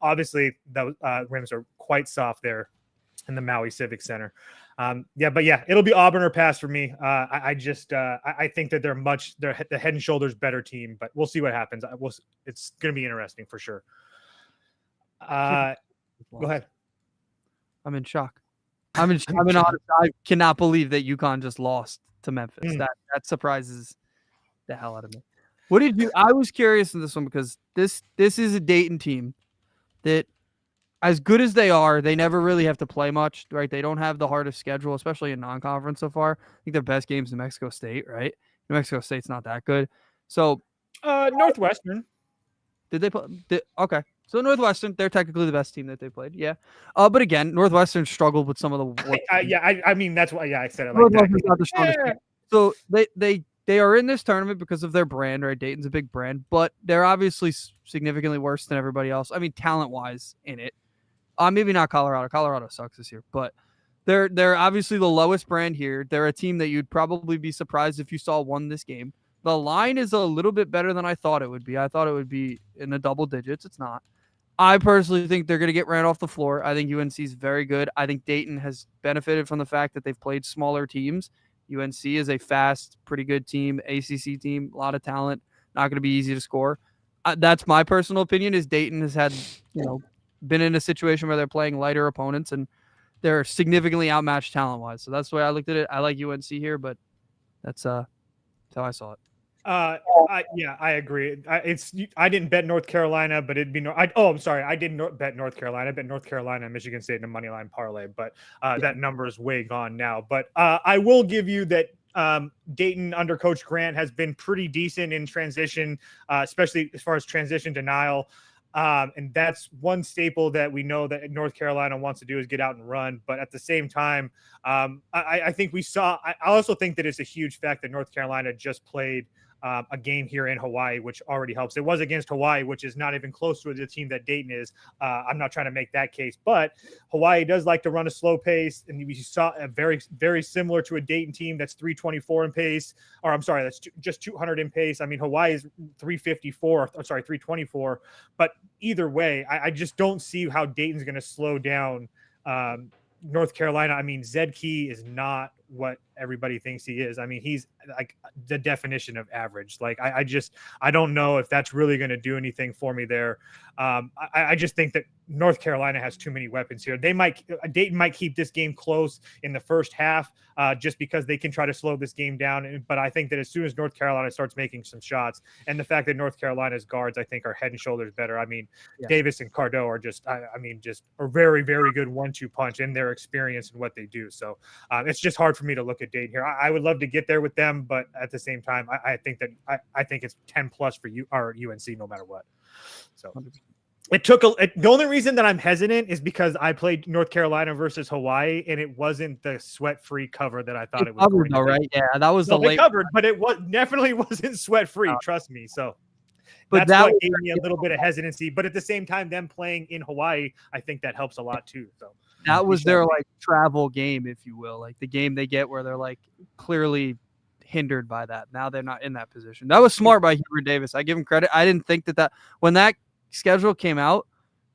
obviously those rims are quite soft there in the Maui Civic Center. It'll be Auburn or pass for me. I think that they're the head and shoulders better team, but we'll see what happens. It's going to be interesting for sure. Go ahead. I'm in shock. I cannot believe that UConn just lost to Memphis. That surprises the hell out of me. I was curious in this one because this is a Dayton team that, as good as they are, they never really have to play much, right? They don't have the hardest schedule, especially in non-conference so far. I think their best game's New Mexico State, right? New Mexico State's not that good. So Northwestern. Did they play? Okay. So Northwestern, they're technically the best team that they played. Yeah. But again, Northwestern struggled with some of the I mean, that's why I said it like that. Not the strongest team. So they are in this tournament because of their brand, right? Dayton's a big brand, but they're obviously significantly worse than everybody else. I mean, talent-wise in it. Maybe not Colorado. Colorado sucks this year, but they're obviously the lowest brand here. They're a team that you'd probably be surprised if you saw won this game. The line is a little bit better than I thought it would be. I thought it would be in the double digits. It's not. I personally think they're going to get ran off the floor. I think UNC is very good. I think Dayton has benefited from the fact that they've played smaller teams. UNC is a fast, pretty good team, ACC team, a lot of talent, not going to be easy to score. That's my personal opinion, is Dayton has had, been in a situation where they're playing lighter opponents and they're significantly outmatched talent-wise. So that's the way I looked at it. I like UNC here, but that's how I saw it. I agree. I didn't bet North Carolina, but it'd be I'm sorry. I didn't bet North Carolina. I bet North Carolina and Michigan State in a money line parlay, but that number is way gone now. But I will give you that Dayton under Coach Grant has been pretty decent in transition, especially as far as transition denial. And that's one staple that we know that North Carolina wants to do is get out and run. But at the same time, I think I also think that it's a huge fact that North Carolina just played a game here in Hawaii, which already helps. It was against Hawaii, which is not even close to the team that Dayton is. I'm not trying to make that case, but Hawaii does like to run a slow pace, and we saw a very, very similar to a Dayton team that's 324 in pace, or I'm sorry, that's just 200 in pace. I mean, Hawaii is 324. But either way, I just don't see how Dayton's going to slow down North Carolina. I mean, Zed Key is not what everybody thinks he is. I mean, he's like the definition of average. Like, I don't know if that's really going to do anything for me there. I just think that North Carolina has too many weapons here. Dayton might keep this game close in the first half just because they can try to slow this game down. But I think that as soon as North Carolina starts making some shots, and the fact that North Carolina's guards, I think, are head and shoulders better. I mean, Davis and Cardo are just a very, very good 1-2 punch in their experience and what they do. So it's just hard for me to look at Dayton here. I would love to get there with them, but at the same time, I think it's 10 plus for you or UNC no matter what. So the only reason that I'm hesitant is because I played North Carolina versus Hawaii, and it wasn't the sweat-free cover that I thought it was. Covered though, right? Yeah, that was they covered, but it definitely wasn't sweat-free. Trust me. So, but that's what gave me a little bit of hesitancy. But at the same time, them playing in Hawaii, I think that helps a lot too. So that was their travel game, if you will, like the game they get where they're like clearly hindered by that. Now they're not in that position. That was smart by Hubert Davis. I give him credit. I didn't think that when that schedule came out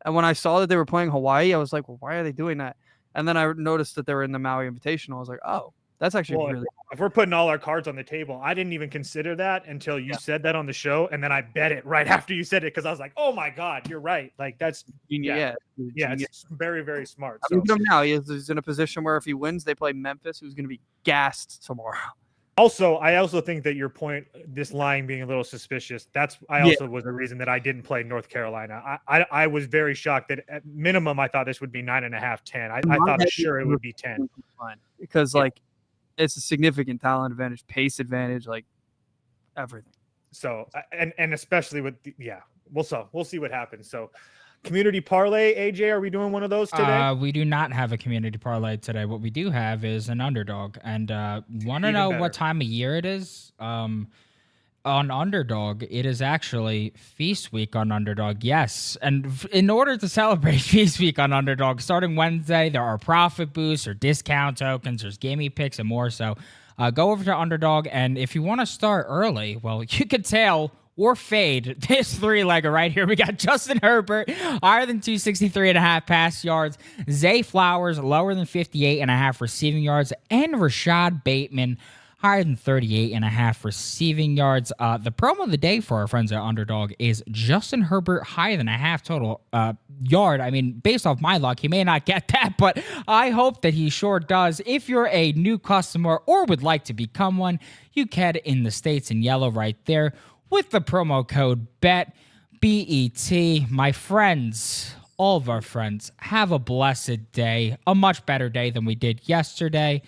and when I saw that they were playing Hawaii, I was like, well, why are they doing that? And then I noticed that they were in the Maui Invitational. I was like, oh, that's actually really cool. If we're putting all our cards on the table, I didn't even consider that until you said that on the show, and then I bet it right after you said it because I was like, oh my god, you're right. Like that's it's very, very smart. Look at him now. He's in a position where if he wins, they play Memphis, who's going to be gassed tomorrow. Also, I also think that your point, this line being a little suspicious, also was the reason that I didn't play North Carolina. I was very shocked that at minimum I thought this would be 9.5, 10. I thought for sure it would be 10. Because it's a significant talent advantage, pace advantage, like everything. So and especially with we'll see what happens. So community parlay, AJ? Are we doing one of those today? We do not have a community parlay today. What we do have is an underdog. And want to Even know better. what time of year it is? On Underdog, it is actually Feast Week on Underdog. Yes. And in order to celebrate Feast Week on Underdog, starting Wednesday, there are profit boosts or discount tokens, there's gimme picks and more. So go over to Underdog. And if you want to start early, well, you could tail or fade this three-legger right here. We got Justin Herbert, higher than 263.5 pass yards. Zay Flowers, lower than 58.5 receiving yards. And Rashad Bateman, higher than 38.5 receiving yards. The promo of the day for our friends at Underdog is Justin Herbert, higher than a half total yard. I mean, based off my luck, he may not get that, but I hope that he sure does. If you're a new customer or would like to become one, you can in the States in yellow right there with the promo code BET, B-E-T. My friends, all of our friends, have a blessed day, a much better day than we did yesterday.